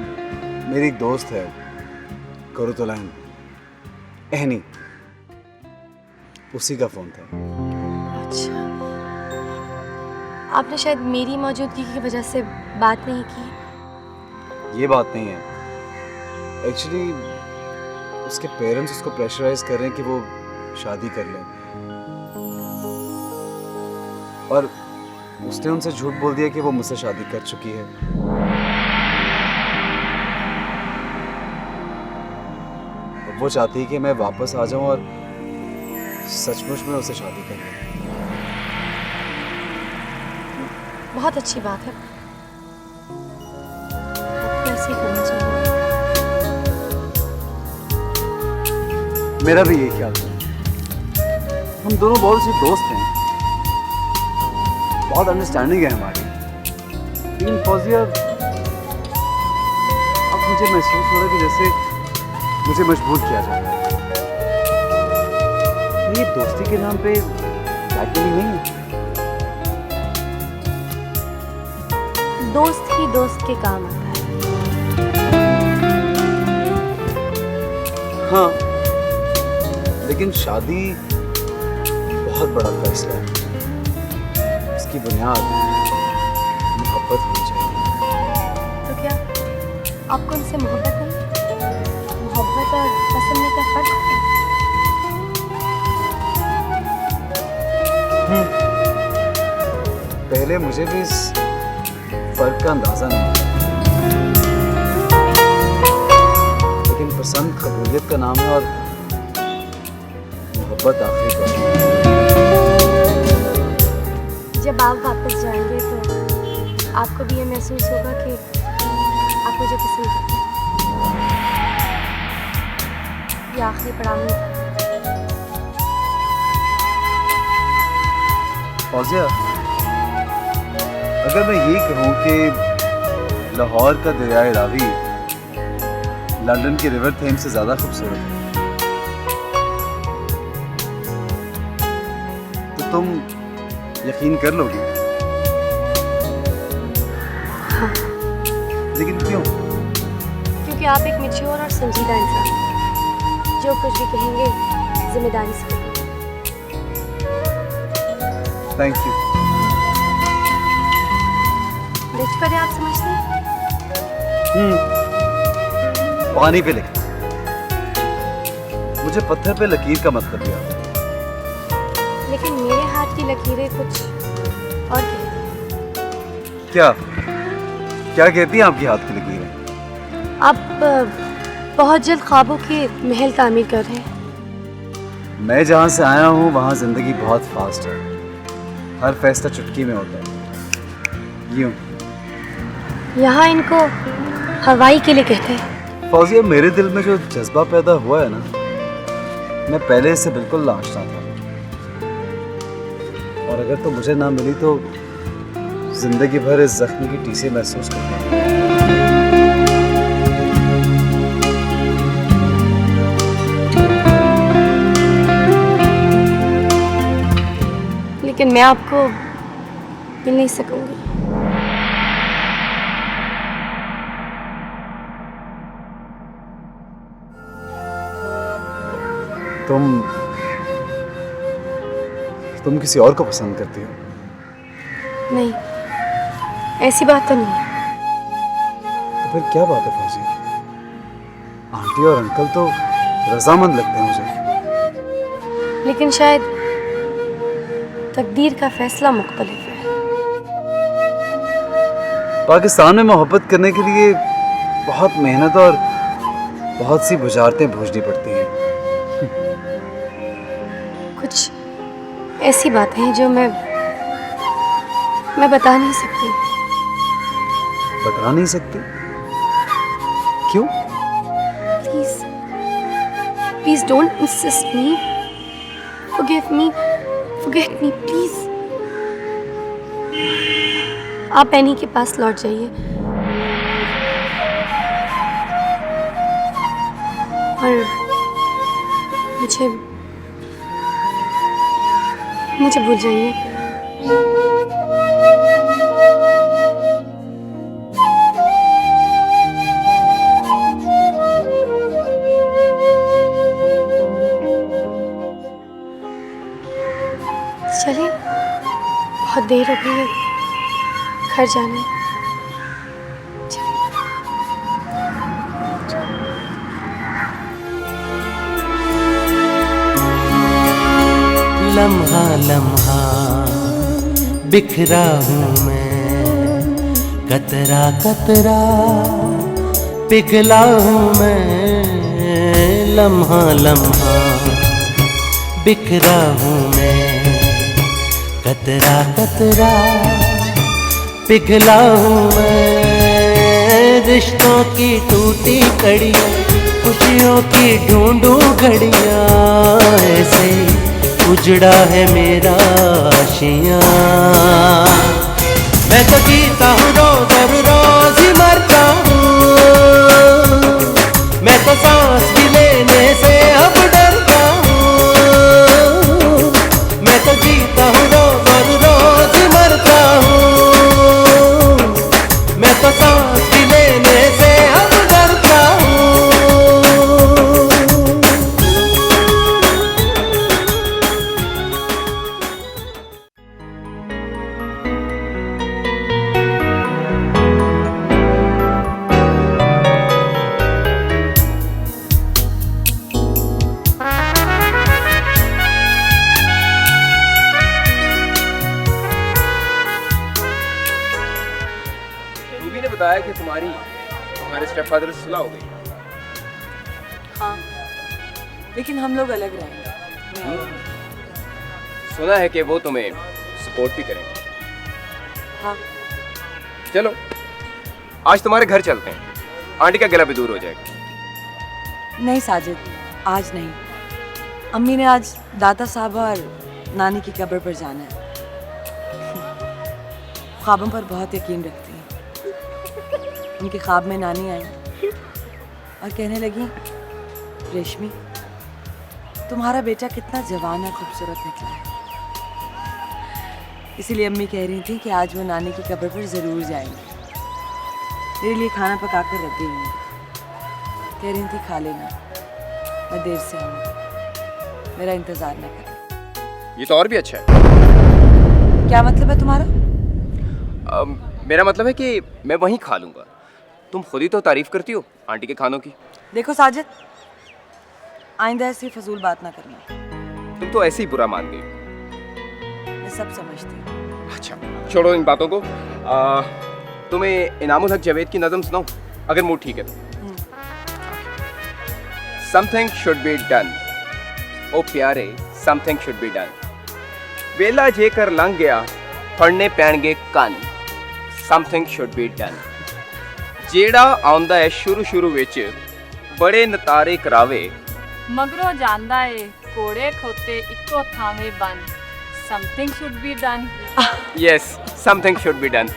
मेरी एक दोस्त है, करुतुलैन एहनी, उसी का फ़ोन था। अच्छा, आपने शायद मेरी मौजूदगी की वजह से बात नहीं की। ये बात नहीं है, एक्चुअली उसके पेरेंट्स उसको प्रेशराइज कर रहे हैं कि वो शादी कर ले, और उसने उनसे झूठ बोल दिया कि वो मुझसे शादी कर चुकी है। वो चाहती है कि मैं वापस आ जाऊं और सचमुच में उसे शादी कर लूं। बहुत अच्छी बात है, आपको ऐसे ही करना चाहिए। मेरा भी यही ख्याल था। हम दोनों बहुत अच्छे दोस्त हैं, बहुत अंडरस्टैंडिंग है हमारी। लेकिन फौजिया, अब मुझे महसूस हो रहा है कि जैसे मुझे मजबूर किया जा रहा है। ये दोस्ती के नाम पे ब्लैकमेलिंग नहीं है। दोस्त ही दोस्त के काम आता है। हाँ, लेकिन शादी बहुत बड़ा फैसला है। इसकी बुनियाद मोहब्बत होनी चाहिए। तो क्या आपको उनसे मोहब्बत नहीं? मोहब्बत और पसंद में क्या फर्क है? पहले मुझे भी इस फर्क का अंदाजा नहीं था, लेकिन पसंद कबूलियत का नाम है और मोहब्बत आखिरी का। जब आप वापस जाएंगे तो आपको भी ये महसूस होगा कि आप मुझे पसंद करते हैं। ये आखिरी पड़ाव में। फौजिया, अगर मैं ये कहूँ कि लाहौर का दरियाए रावी लंदन की रिवर थेम्स से ज्यादा खूबसूरत है, तो तुम यकीन कर लोगी? हाँ। लेकिन क्यों? क्योंकि आप एक मैच्योर और संजीदा इंसान हैं। जो कुछ भी कहेंगे जिम्मेदारी से कहेंगे। Thank you. बचपन आप समझते हैं? पानी पे लिखना। मुझे पत्थर पे लकीर का मतलब याद है। लेकिन मेरे हाथ की लकीरें कुछ और कहती हैं। क्या क्या कहती हैं आपकी हाथ की लकीरें? आप बहुत जल्द ख्वाबों के महल तामीर कर रहे हैं। मैं जहाँ से आया हूँ वहाँ जिंदगी बहुत फास्ट है। हर फैसला चुटकी में होता है। यूं यहाँ इनको हवाई के लिए कहते हैं। फौजिया, मेरे दिल में जो जज्बा पैदा हुआ है ना, मैं पहले इससे बिल्कुल नाश्ता था। और अगर तो मुझे ना मिली तो जिंदगी भर इस जख्म की टीसे महसूस करता हूँ। लेकिन मैं आपको मिल नहीं सकूंगी। तुम किसी और को पसंद करती हो? नहीं, ऐसी बात तो नहीं है। तो फिर क्या बात है फौजी? आंटी और अंकल तो रजामंद लगते हैं मुझे। लेकिन शायद तकदीर का फैसला मुख्तलिफ है। पाकिस्तान में मोहब्बत करने के लिए बहुत मेहनत और बहुत सी बुझारतें भूजनी पड़ती हैं। कुछ ऐसी बातें हैं जो मैं बता नहीं सकती। बता नहीं सकती? क्यों? Please please don't insist me. Forgive me, forget me please. आप एनी के पास लौट जाइए और मुझे भूल जाइए। चलिए, बहुत देर हो गई है, घर जाना है। लम्हा लम्हा बिखरा हूँ मैं, कतरा कतरा पिघला हूँ मैं। लम्हा लम्हा बिखरा हूँ मैं, कतरा कतरा पिघला हूँ मैं। रिश्तों की टूटी कड़ियाँ खुशी खुशियों की ढूंढूं घड़ियां, ऐसे उजड़ा है मेरा आशियां। मैं तो जीता हूँ रोज और रोज ही मरता हूँ, मैं तो सांस भी लेने से अब डरता हूँ। मैं तो जीता हूँ रोज और रोज ही मरता हूँ, मैं तो सांस भी लेने से अब डरता हूँ। रूबी ने बताया कि तुम्हारे स्टेपफादर से सुलह हो गई। हाँ, लेकिन हम लोग अलग रहेंगे। सुना है कि वो तुम्हें सपोर्ट भी करेंगे। हाँ। चलो आज तुम्हारे घर चलते हैं, आंटी का गला भी दूर हो जाएगा। नहीं साजिद, आज नहीं। अम्मी ने आज दादा साहब और नानी की कब्र पर जाना है। ख्वाबों पर बहुत यकीन रखती हैं। उनके ख्वाब में नानी आई और कहने लगी, रेशमी तुम्हारा बेटा कितना जवान और खूबसूरत निकला है। इसीलिए अम्मी कह रही थी कि आज वो नानी की कब्र पर ज़रूर जाएंगे। मेरे लिए खाना पका कर रख गई हैं। कह रही थी खा लेना, मैं देर से आऊँगी, मेरा इंतज़ार न कर। ये तो और भी अच्छा है। क्या मतलब है तुम्हारा? मेरा मतलब है कि मैं वहीं खा लूँगा। तुम खुद ही तो तारीफ करती हो आंटी के खानों की। देखो साजिद, आइंदा ऐसी फजूल बात ना करना। तुम तो ऐसे ही बुरा मान गई। मैं सब समझती हूँ। अच्छा छोड़ो इन बातों को। तुम्हें इनामुल हक जावेद की नज़म सुनाऊं अगर मूड ठीक है तो। समथिंग शुड बी डन ओ प्यारे, समथिंग शुड बी डन। वेला जेकर लंघ गया फड़ने पैणगे कंन, समथिंग शुड बी डन। जेड़ा आउंदा है शुरू शुरू विच बड़े नतारे करावे, मगरों जांदा है कोड़े खोते इक्को थावे बन, something should be done. Yes, something should be done.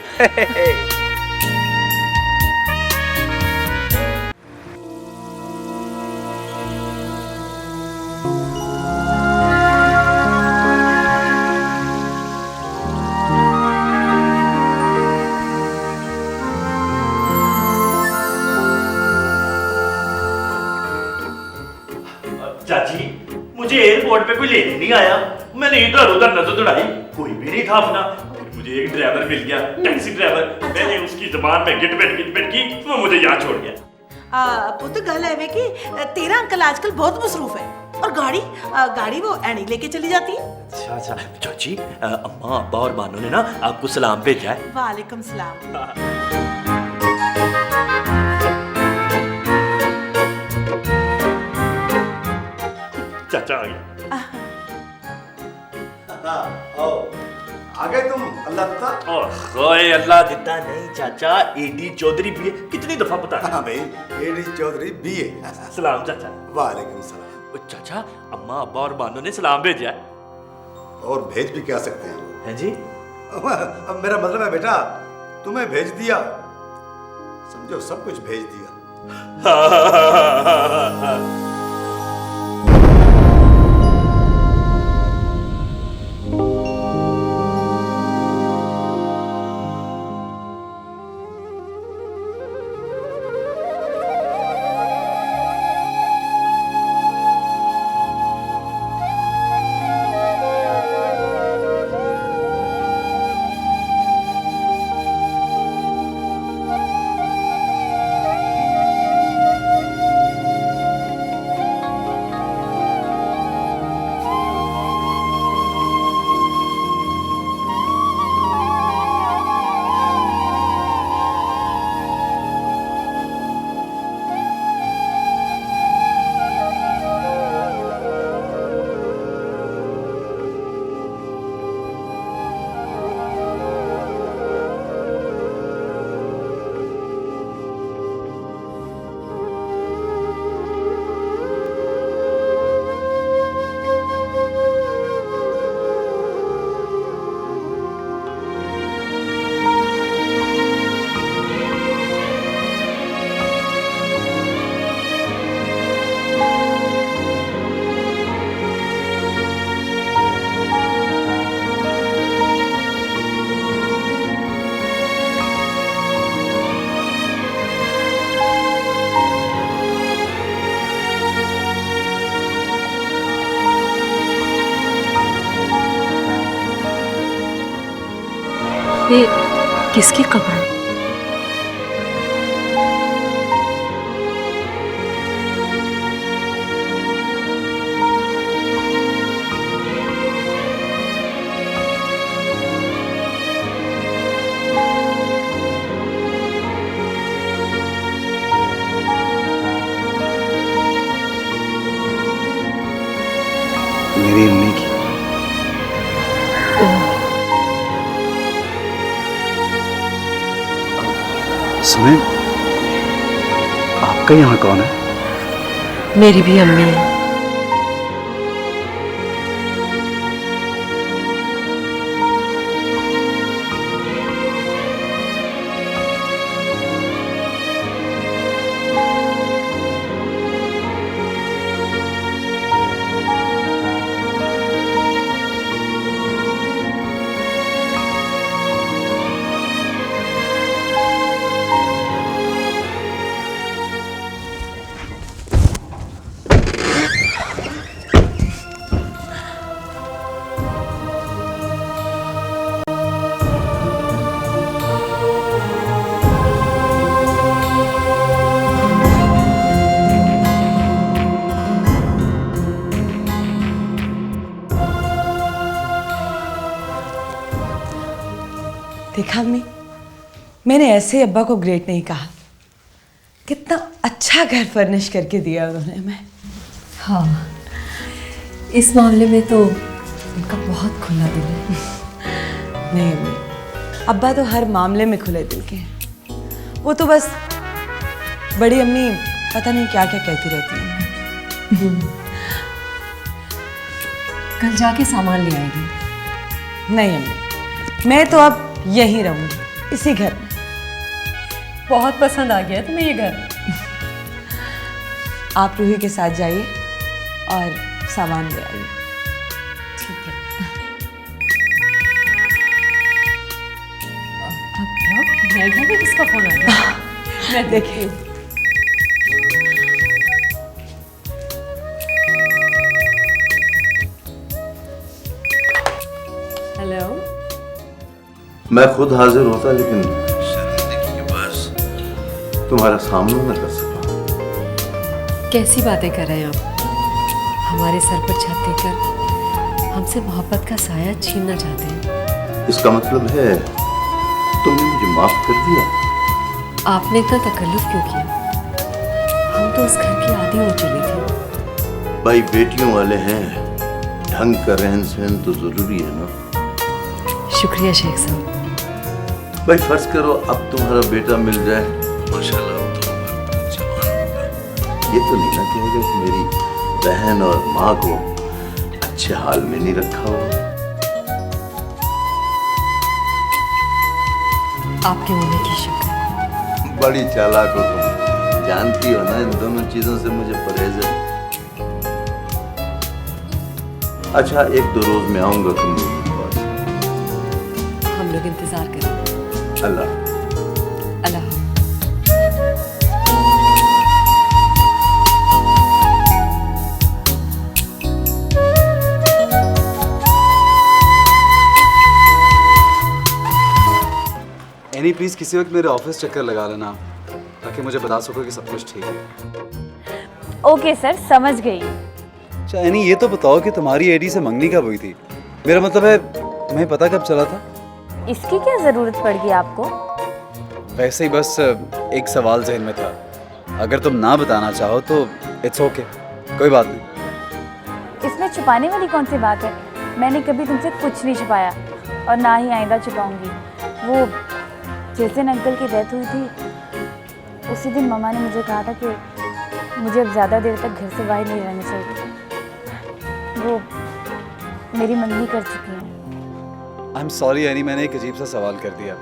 चाची मुझे एयरपोर्ट पे कोई लेने नहीं आया। मैंने इधर उधर नजर दौड़ाई, कोई भी नहीं था अपना। फिर मुझे एक ड्राइवर मिल गया, टैक्सी ड्राइवर। मैंने उसकी जबान में गिट की, वो मुझे यहाँ छोड़ गया। पुत गल है कि तेरा अंकल आजकल बहुत मसरूफ है और गाड़ी वो एनी लेके चली जाती है। अच्छा अच्छा चाची, अम्मा अब्बा और बानो ने ना आपको सलाम भेजा है। वालेकुम सलाम। चाचा आ गया। आ गए तुम अल्लाह दिता? ओए अल्लाह दिता नहीं चाचा, एडी चौधरी भी है। कितनी दफा बता रहे? हाँ भाई, एडी चौधरी भी है। सलाम चाचा। वालेकुम सलाम। चाचा अम्मा अब्बा और बानो ने सलाम भेजा है। और भेज भी क्या सकते हैं? हैं जी? अब मेरा मतलब है बेटा, तुम्हें भेज दिया, समझो सब कुछ भेज दिया। किसकी कब्र? मेरी अम्मी की। सुने, आपका यहाँ कौन है? मेरी भी अम्मी है। देखा अम्मी, मैंने ऐसे अब्बा को ग्रेट नहीं कहा। कितना अच्छा घर फर्निश करके दिया उन्होंने हमें। हाँ, इस मामले में तो उनका बहुत खुला दिल है। नहीं अम्मी, अब्बा तो हर मामले में खुले दिल के हैं। वो तो बस बड़ी अम्मी पता नहीं क्या क्या कहती रहती हैं। कल जाके सामान ले आएगी। नहीं अम्मी, मैं तो अब यहीं रहूंगी, इसी घर में। बहुत पसंद आ गया तुम्हें ये घर। आप रूही के साथ जाइए और सामान ले आइए। ठीक है। अब मेरे घर में किसका फोन आ गया? मैं देखिए। हेलो। मैं खुद हाजिर होता, लेकिन शर्मिंदगी के पास तुम्हारा सामना न कर सका। कैसी बातें कर रहे हैं आप? हमारे सर पर छत देकर हमसे मोहब्बत का साया छीनना चाहते हैं। इसका मतलब है तुमने मुझे माफ कर दिया? आपने इतना तकल्लुफ क्यों किया? हम तो उस घर की आदी हो चली थी। भाई बेटियों वाले हैं, ढंग का रहन सहन तो जरूरी है ना। शुक्रिया शेख साहब। भाई फर्ज करो अब तुम्हारा बेटा मिल जाए, माशाल्लाह तो जवान होगा, ये तो नहीं ना कहेगा कि मेरी बहन और माँ को अच्छे हाल में नहीं रखा हो। आपके होने की शुक्र। बड़ी चालाक हो तुम, जानती हो ना इन दोनों चीजों से मुझे परहेज है। अच्छा, 1-2 रोज में आऊंगा तुम लोगों के पास। हम लोग इंतजार करेंगे। अल्लाह। अल्लाह। एनी प्लीज किसी वक्त मेरे ऑफिस चक्कर लगा लेना, ताकि मुझे बता सको कि सब कुछ ठीक है। ओके सर, समझ गई। अच्छा एनी, ये तो बताओ कि तुम्हारी एडी से मंगनी कब हुई थी? मेरा मतलब है तुम्हें पता कब चला था? इसकी क्या जरूरत पड़ गई आपको? वैसे ही बस एक सवाल जहन में था। अगर तुम ना बताना चाहो तो इट्स ओके, कोई बात नहीं। इसमें छुपाने वाली कौन सी बात है? मैंने कभी तुमसे कुछ नहीं छुपाया और ना ही आइंदा छुपाऊंगी। वो जिस दिन अंकल की डेथ हुई थी, उसी दिन मम्मा ने मुझे कहा था कि मुझे अब ज़्यादा देर तक घर से बाहर नहीं रहना चाहिए। वो मेरी मंगनी कर चुकी हैं। आई एम सॉरी एनी, मैंने एक अजीब सा सवाल कर दिया।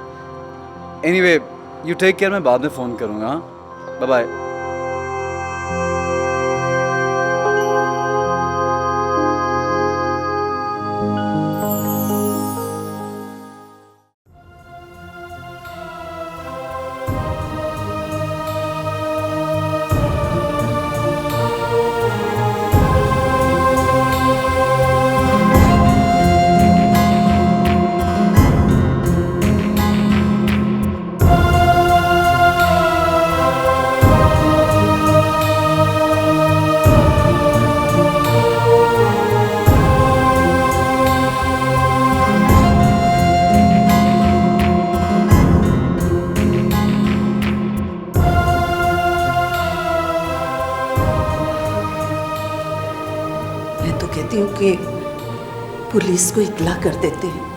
एनीवे, यू टेक केयर, मैं बाद में फ़ोन करूँगा। Bye bye. कहती हूँ कि पुलिस को इत्तला कर देते हैं।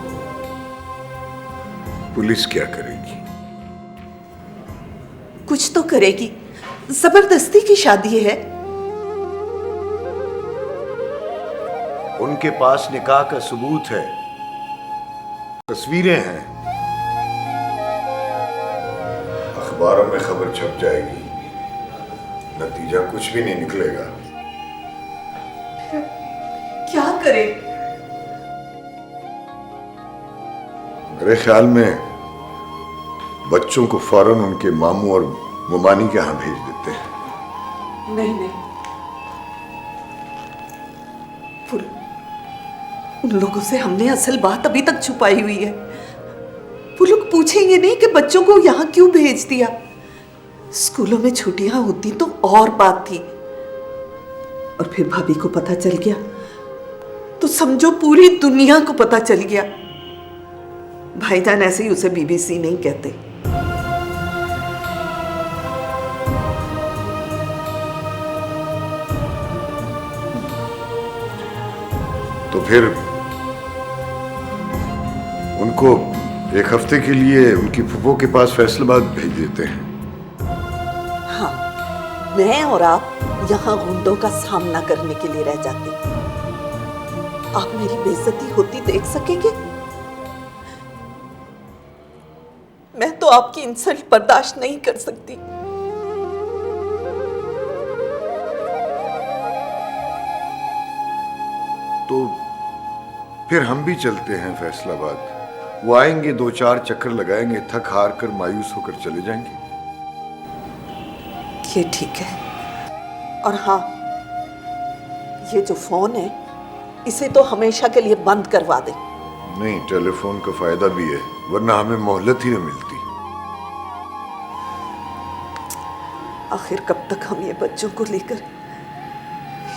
पुलिस क्या करेगी? कुछ तो करेगी, जबरदस्ती की शादी है। उनके पास निकाह का सबूत है, तस्वीरें हैं, अखबारों में खबर छप जाएगी, नतीजा कुछ भी नहीं निकलेगा। क्या करे? मेरे ख्याल में बच्चों को फौरन उनके मामू और मुमानी के यहाँ भेज देते हैं। नहीं नहीं, उन लोगों से हमने असल बात अभी तक छुपाई हुई है। वो लोग पूछेंगे नहीं कि बच्चों को यहाँ क्यों भेज दिया। स्कूलों में छुट्टियां होती तो और बात थी, और फिर भाभी को पता चल गया तो समझो पूरी दुनिया को पता चल गया। भाईजान ऐसे ही उसे बीबीसी नहीं कहते। तो फिर उनको एक हफ्ते के लिए उनकी फूफो के पास फैसलाबाद भेज देते हैं। हाँ, मैं और आप यहाँ गुंडों का सामना करने के लिए रह जाते। आप मेरी बेइज्जती होती देख सकेंगे? मैं तो आपकी इंसल्ट बर्दाश्त नहीं कर सकती। तो फिर हम भी चलते हैं फैसलाबाद। वो आएंगे, 2-4 चक्कर लगाएंगे, थक हार कर मायूस होकर चले जाएंगे। ये ठीक है। और हाँ, ये जो फोन है इसे तो हमेशा के लिए बंद करवा दे। नहीं, टेलीफोन का फायदा भी है, वरना हमें मोहलत ही न मिलती। आखिर कब तक हम ये बच्चों को लेकर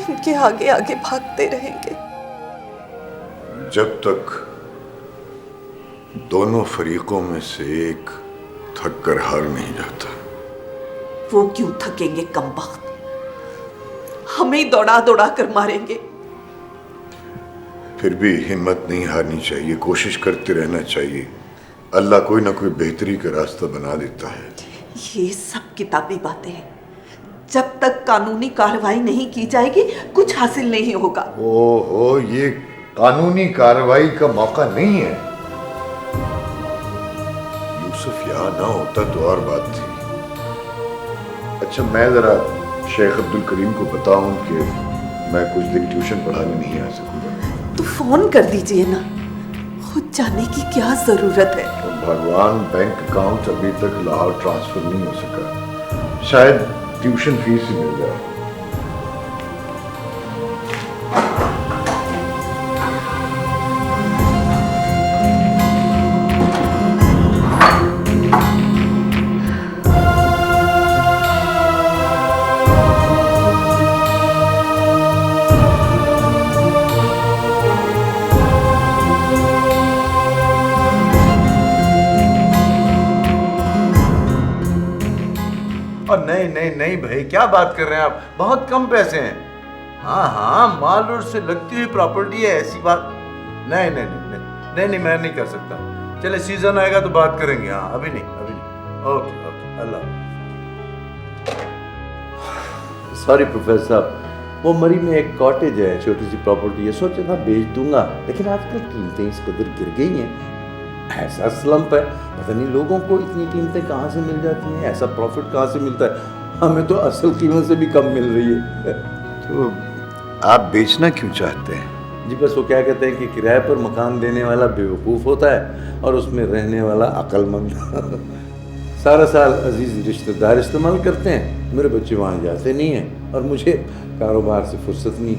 इनके आगे आगे भागते रहेंगे? जब तक दोनों फरीकों में से एक थक कर हार नहीं जाता। वो क्यों थकेंगे कमबख्त? हमें ही दौड़ा दौड़ा कर मारेंगे। फिर भी हिम्मत नहीं हारनी चाहिए, कोशिश करते रहना चाहिए। अल्लाह कोई ना कोई बेहतरी का रास्ता बना देता है। ये सब किताबी बातें हैं। जब तक कानूनी कार्रवाई नहीं की जाएगी कुछ हासिल नहीं होगा। ओहो, ये कानूनी कार्रवाई का मौका नहीं है। यूसुफ यहाँ ना होता तो और बात थी। अच्छा, मैं जरा शेख अब्दुल करीम को बताऊं कि मैं कुछ दिन ट्यूशन पढ़ाने नहीं आ सकूंगा। तो फोन कर दीजिए ना, खुद जाने की क्या जरूरत है? तो भगवान, बैंक अकाउंट अभी तक लाहौर ट्रांसफर नहीं हो सका। शायद ट्यूशन फीस ही मिल जाए। और नहीं नहीं नहीं भाई, क्या बात कर रहे हैं आप? बहुत कम पैसे हैं। हाँ हाँ, माल रोड से लगती हुई प्रॉपर्टी है, ऐसी बात नहीं नहीं नहीं नहीं नहीं, नहीं मैं नहीं कर सकता। चले सीजन आएगा तो बात करेंगे। हाँ, अभी नहीं अभी नहीं। ओके ओके, अल्लाह। सॉरी प्रोफेसर साहब, वो मरी में एक कॉटेज है, छोटी सी प्रॉपर्टी है, सोचा था बेच दूंगा, लेकिन आजकल कीमतें इस कदर गिर गई हैं। ऐसा स्लम्प है, पता नहीं लोगों को इतनी कीमतें कहाँ से मिल जाती हैं, ऐसा प्रॉफिट कहाँ से मिलता है। हमें तो असल कीमत से भी कम मिल रही है। तो आप बेचना क्यों चाहते हैं? जी बस वो क्या कहते हैं कि किराए पर मकान देने वाला बेवकूफ़ होता है और उसमें रहने वाला अक्लमंद। सारा साल अजीज रिश्तेदार इस्तेमाल करते हैं, मेरे बच्चे वहाँ जाते नहीं हैं और मुझे कारोबार से फुर्सत नहीं।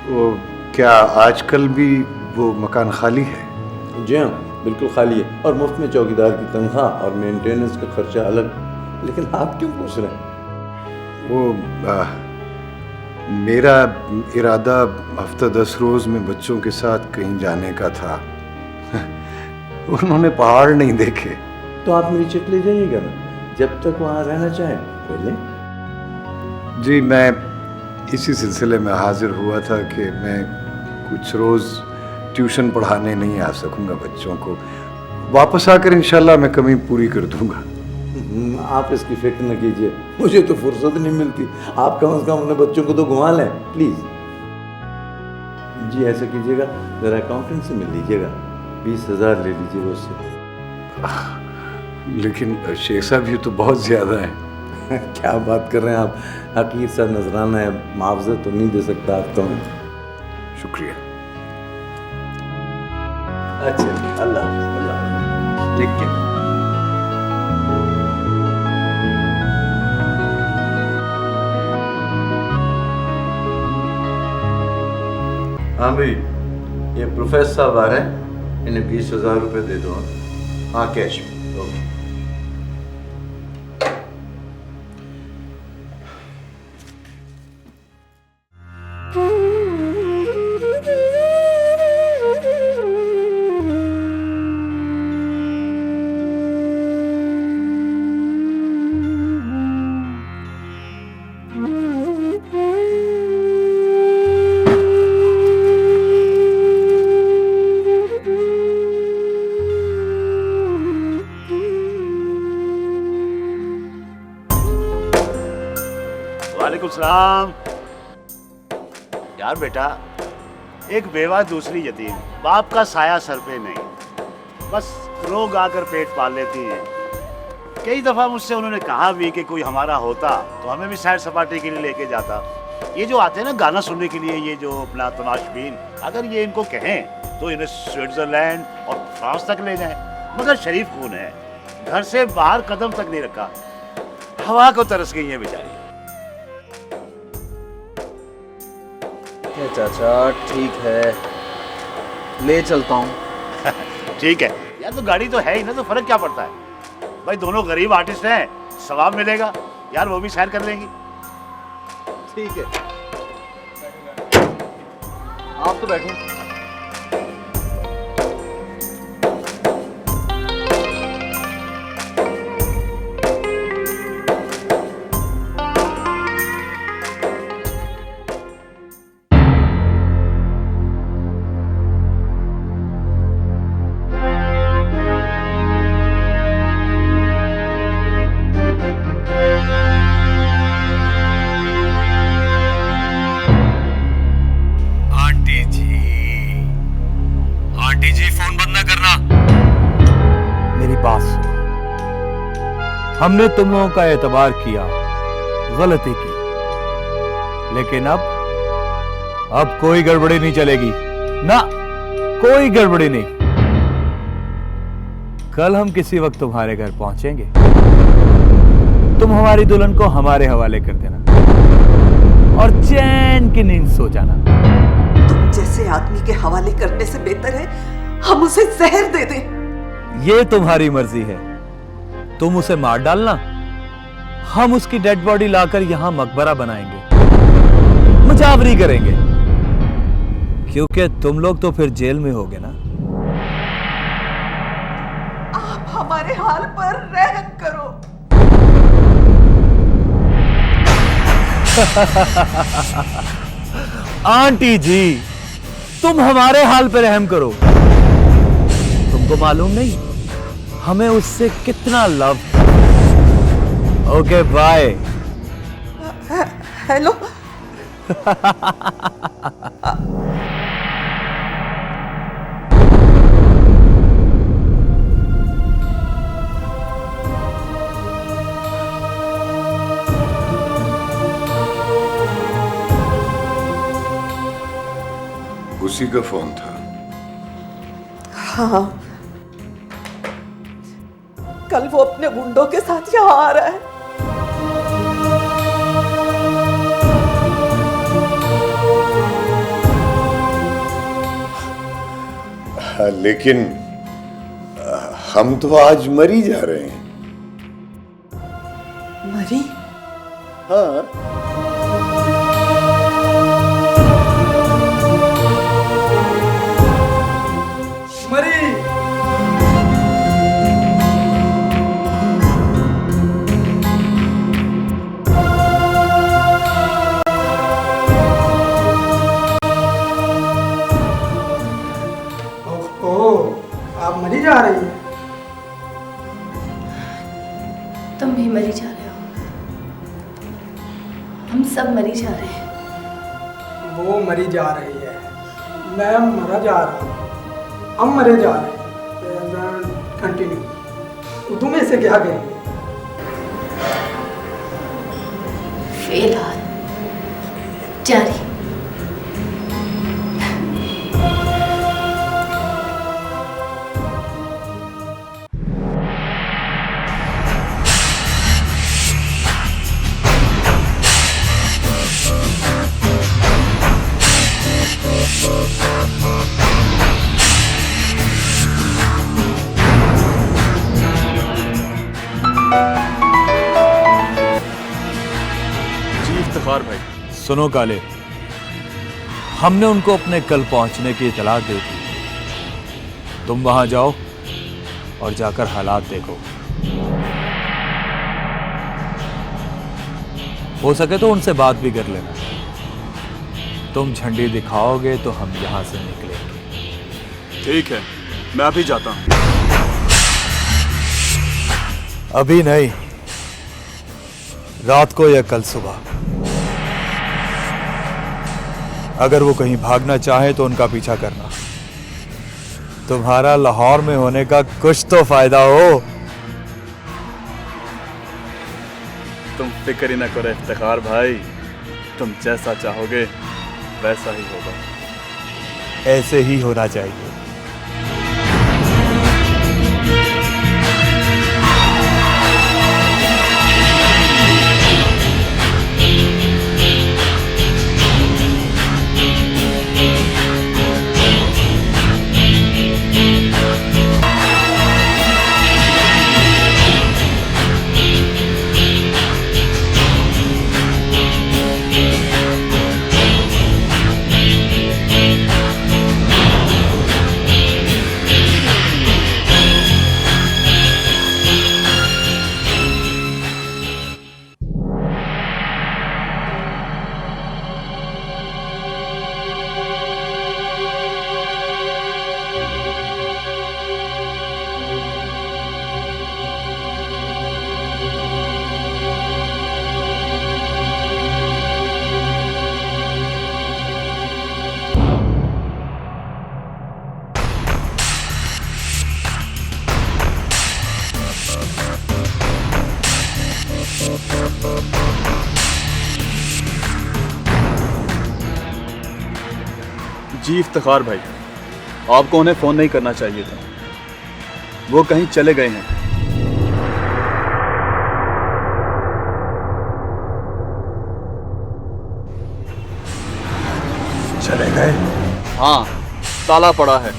तो क्या आजकल भी वो मकान खाली है? जी हाँ, बिल्कुल खाली है और मुफ्त में चौकीदार की तनख्वाह और मेंटेनेंस का खर्चा अलग। लेकिन आप क्यों पूछ रहे हैं? वो मेरा इरादा हफ्ता 10 रोज में बच्चों के साथ कहीं जाने का था। उन्होंने पहाड़ नहीं देखे। तो आप मेरी चिट ले जाइएगा ना, जब तक वहाँ रहना चाहें पहले। जी, मैं इसी सिलसिले में हाजिर हुआ था कि मैं कुछ रोज़ ट्यूशन पढ़ाने नहीं आ सकूंगा बच्चों को। वापस आकर इंशाल्लाह मैं कमी पूरी कर दूंगा। आप इसकी फिक्र न कीजिए, मुझे तो फुर्सत नहीं मिलती। आप कम से कम अपने बच्चों को तो घुमा लें प्लीज़। जी ऐसा कीजिएगा, ज़रा अकाउंटेंट से मिल लीजिएगा, 20,000 ले लीजिएगा उससे। लेकिन शेख साहब ये तो बहुत ज़्यादा है। क्या बात कर रहे हैं आप, हकीर सा नजराना है, मुआवजा तो नहीं दे सकता आपको। शुक्रिया। अच्छा अल्लाह ठीक है। हाँ भाई, ये प्रोफेसर साहब आ रहे हैं, इन्हें 20,000 रुपये दे दो। हाँ कैश में। ओके। वालेकुम सलाम। यार बेटा, एक बेवा दूसरी यतीम, बाप का साया सर पे नहीं, बस लोग आकर पेट पाल लेती हैं। कई दफा मुझसे उन्होंने कहा भी कि कोई हमारा होता तो हमें भी सैर सपाटे के लिए लेके जाता। ये जो आते हैं ना गाना सुनने के लिए, ये जो अपना तमाशबीन, अगर ये इनको कहें तो इन्हें स्विट्जरलैंड और फ्रांस तक ले जाएं। मगर शरीफ खून है, घर से बाहर कदम तक नहीं रखा, हवा को तरस गई है बेचारी। चाचा ठीक है, ले चलता हूँ। ठीक है यार, तो गाड़ी तो है ही ना, तो फर्क क्या पड़ता है भाई। दोनों गरीब आर्टिस्ट हैं, सवाब मिलेगा यार, वो भी सैर कर लेंगी। ठीक है, आप तो बैठो। आंटी जी फोन बंद ना करना। मेरी बात सुनो, हमने तुम लोगों का एतबार किया, गलती की, लेकिन अब कोई गड़बड़ी नहीं चलेगी ना, कोई गड़बड़ी नहीं। कल हम किसी वक्त तुम्हारे घर पहुंचेंगे, तुम हमारी दुल्हन को हमारे हवाले कर देना और चैन की नींद सो जाना। तुम जैसे आदमी के हवाले करने से बेहतर है हम उसे जहर दे दें। ये तुम्हारी मर्जी है, तुम उसे मार डालना, हम उसकी डेड बॉडी लाकर यहां मकबरा बनाएंगे, मुजावरी करेंगे, क्योंकि तुम लोग तो फिर जेल में होगे ना। आप हमारे हाल पर रहम करो। आंटी जी, तुम हमारे हाल पे रहम करो। तुमको मालूम नहीं हमें उससे कितना लव। Okay bye. हेलो। उसी का फोन था। हाँ, कल वो अपने गुंडों के साथ यहाँ आ रहा है। हाँ, लेकिन हम तो आज मरी जा रहे हैं। मरी? हाँ। तुम भी मरी जा रहे हो, हम सब मरी जा रहे हैं। वो मरी जा रही है, मैं मरा जा रहा हूँ, हम मरे जा रहे हैं। कंटिन्यू, तुम्हें से क्या कहेंगे? फिलहाल जारी। भाई सुनो काले, हमने उनको अपने कल पहुंचने की इतला दे दी। तुम वहां जाओ और जाकर हालात देखो। हो सके तो उनसे बात भी कर लेना। तुम झंडी दिखाओगे तो हम यहां से निकलेंगे। ठीक है, मैं अभी जाता हूं। अभी नहीं, रात को या कल सुबह। अगर वो कहीं भागना चाहे तो उनका पीछा करना। तुम्हारा लाहौर में होने का कुछ तो फायदा हो। तुम फिक्र ही ना करो इफ्तिखार भाई, तुम जैसा चाहोगे वैसा ही होगा। ऐसे ही होना चाहिए। जी इफ्तिखार भाई, आपको उन्हें फोन नहीं करना चाहिए था, वो कहीं चले गए हैं। चले गए? हाँ, ताला पड़ा है।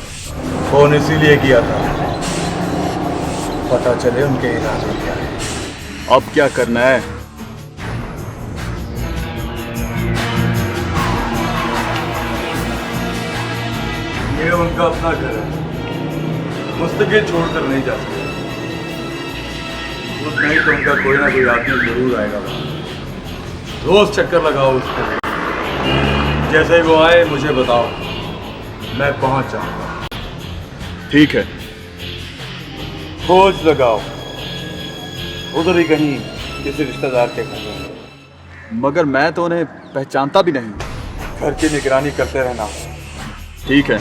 फोन इसीलिए किया था, पता चले उनके इरादे क्या है। अब क्या करना है? ये उनका अपना घर है, मुस्तकिल छोड़कर नहीं जा सकते। खुद नहीं तो उनका कोई ना कोई आदमी जरूर आएगा वहाँ। रोज चक्कर लगाओ उसको, जैसे ही वो आए मुझे बताओ, मैं पहुंच जाऊंगा। ठीक है। खोज लगाओ, उधर ही कहीं किसी रिश्तेदार के घर में। मगर मैं तो उन्हें पहचानता भी नहीं। घर की निगरानी करते रहना। ठीक है।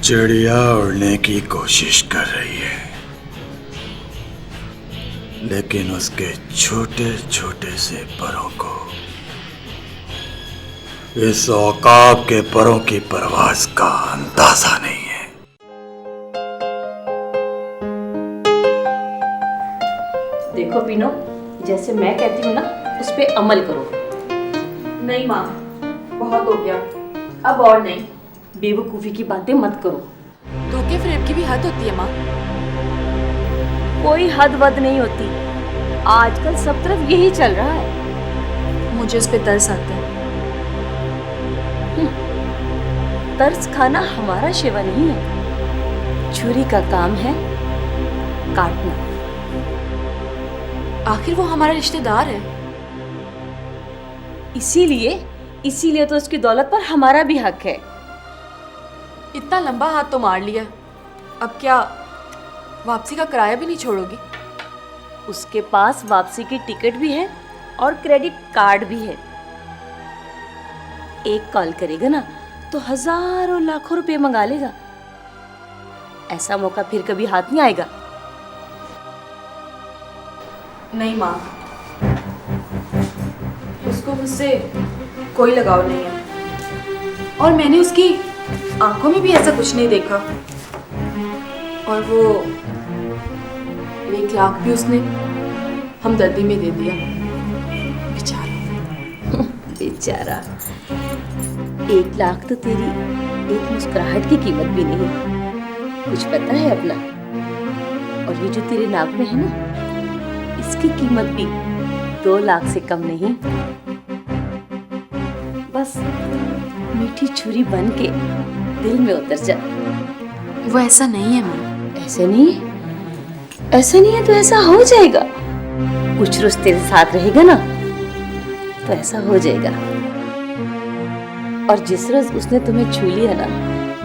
चिड़िया उड़ने की कोशिश कर रही है, लेकिन उसके छोटे छोटे से परों को इस औकाब के परों की परवाज का अंदाजा नहीं है। देखो पीनो, जैसे मैं कहती हूँ ना उस पे अमल करो। नहीं माँ, बहुत हो गया, अब और नहीं। बेवकूफ़ी की बातें मत करो। धोखे फ्रेब की भी हद होती है माँ। कोई हद वद नहीं होती, आजकल सब तरफ यही चल रहा है। मुझे उस पे तरस आता है। कर्ज खाना हमारा शेवा नहीं है। छुरी का काम है काटना। आखिर वो हमारा रिश्तेदार है। इसीलिए तो उसकी दौलत पर हमारा भी हक है। इतना लंबा हाथ तो मार लिया, अब क्या वापसी का किराया भी नहीं छोड़ोगी? उसके पास वापसी की टिकट भी है और क्रेडिट कार्ड भी है। एक कॉल करेगा ना तो हजारों लाखों रुपए मंगा लेगा। ऐसा मौका फिर कभी हाथ नहीं आएगा। नहीं माँ, उसको मुझसे कोई लगाव नहीं है और मैंने उसकी आंखों में भी ऐसा कुछ नहीं देखा। और वो 1 लाख भी उसने हमदर्दी में दे दिया। बेचारा 1 लाख तो तेरी एक मुस्कुराहट की कीमत भी नहीं। कुछ पता है अपना? और ये जो तेरे नाक में है ना, इसकी कीमत भी 2 लाख से कम नहीं। बस मीठी छुरी बन के दिल में उतर जा। वो ऐसा नहीं है माँ। ऐसे नहीं है? ऐसा नहीं है तो ऐसा हो जाएगा। कुछ रोज तेरे साथ रहेगा ना तो ऐसा हो जाएगा। और जिस रोज उसने तुम्हें छू लिया ना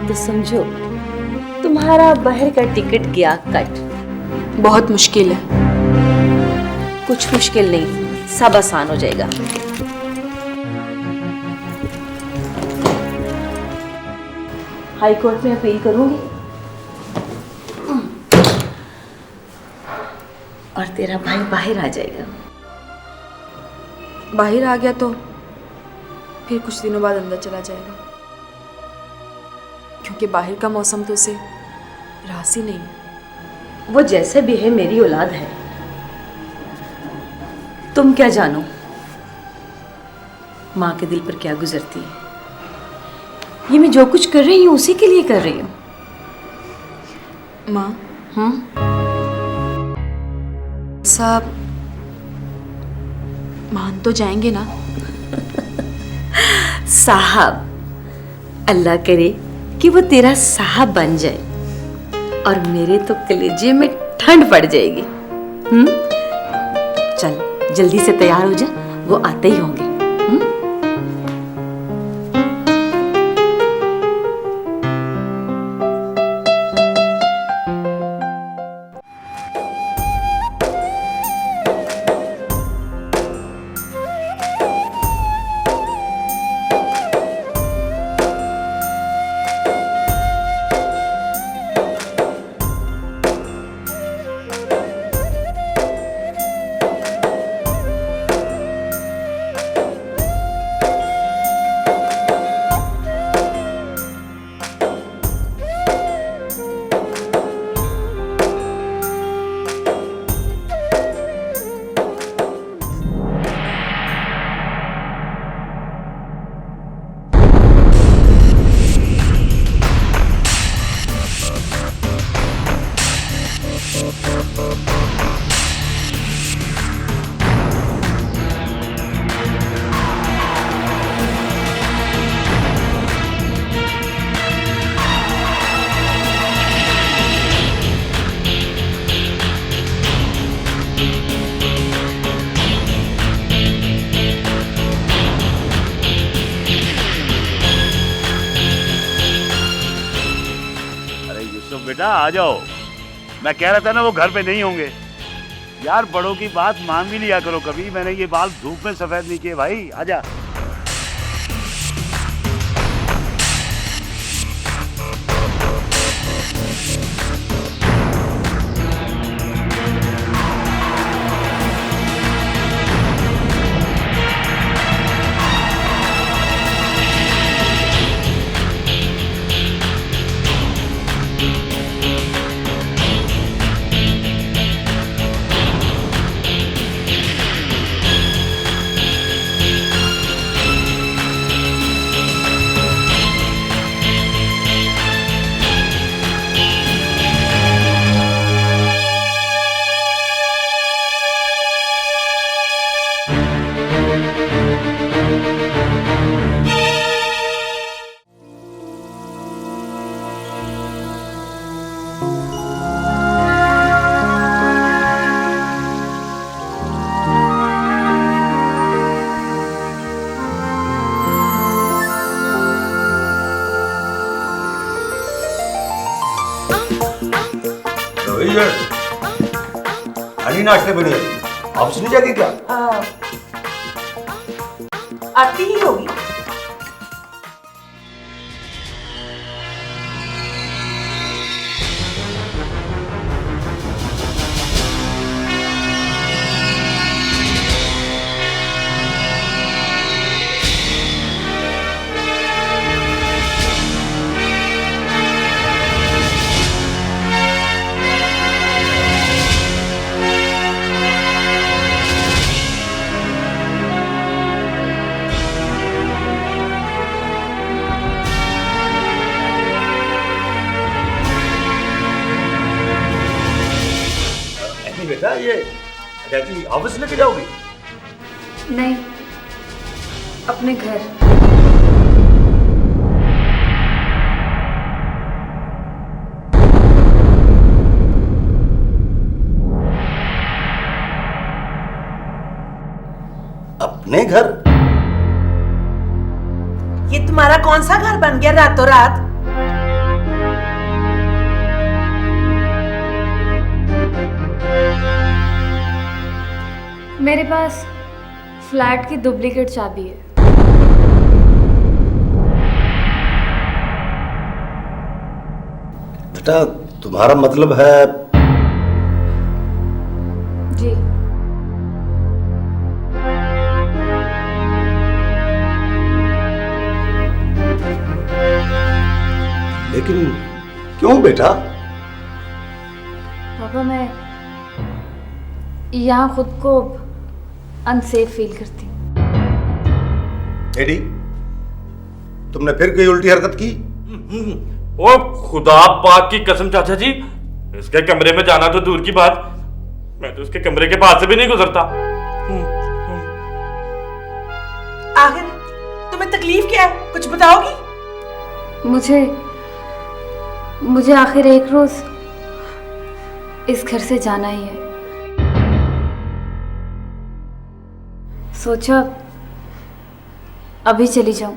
तो समझो तुम्हारा बाहर का टिकट गया कट। बहुत मुश्किल है। कुछ मुश्किल नहीं, सब आसान हो जाएगा। हाई कोर्ट में अपील करूंगी और तेरा भाई बाहर आ जाएगा। बाहर आ गया तो फिर कुछ दिनों बाद अंदर चला जाएगा, क्योंकि बाहर का मौसम तो उसे रास ही नहीं। वो जैसे भी है मेरी औलाद है। तुम क्या जानो माँ के दिल पर क्या गुजरती है। ये मैं जो कुछ कर रही हूँ उसी के लिए कर रही हूँ। माँ साहब मान तो जाएंगे ना? साहब, अल्लाह करे कि वो तेरा साहब बन जाए और मेरे तो कलेजे में ठंड पड़ जाएगी। चल जल्दी से तैयार हो जा, वो आते ही होंगे। बेटा आ जाओ। मैं कह रहा था ना वो घर पे नहीं होंगे। यार बड़ों की बात मान भी लिया करो कभी। मैंने ये बाल धूप में सफेद नहीं किए भाई। आजा। Very good. हनी नाश्ते बढ़िया। ऑफिस नहीं जाती क्या? आती ही होगी। बेटा ये अटैची ऑफिस लेके जाओगी? नहीं, अपने घर। अपने घर? ये तुम्हारा कौन सा घर बन गया रातों रात? मेरे पास फ्लैट की डुप्लीकेट चाबी है। बेटा तुम्हारा मतलब है? जी। लेकिन क्यों बेटा? पापा मैं यहाँ खुद को अनसेफ फील करती हूँ। एडी, तुमने फिर कोई उल्टी हरकत की? ओ खुदा पाक की कसम चाचा जी, इसके कमरे में जाना तो दूर की बात, मैं तो उसके कमरे के पास से भी नहीं गुजरता। आखिर तुम्हें तकलीफ क्या है, कुछ बताओगी? मुझे आखिर एक रोज इस घर से जाना ही है। सोचा अभी चली जाऊं।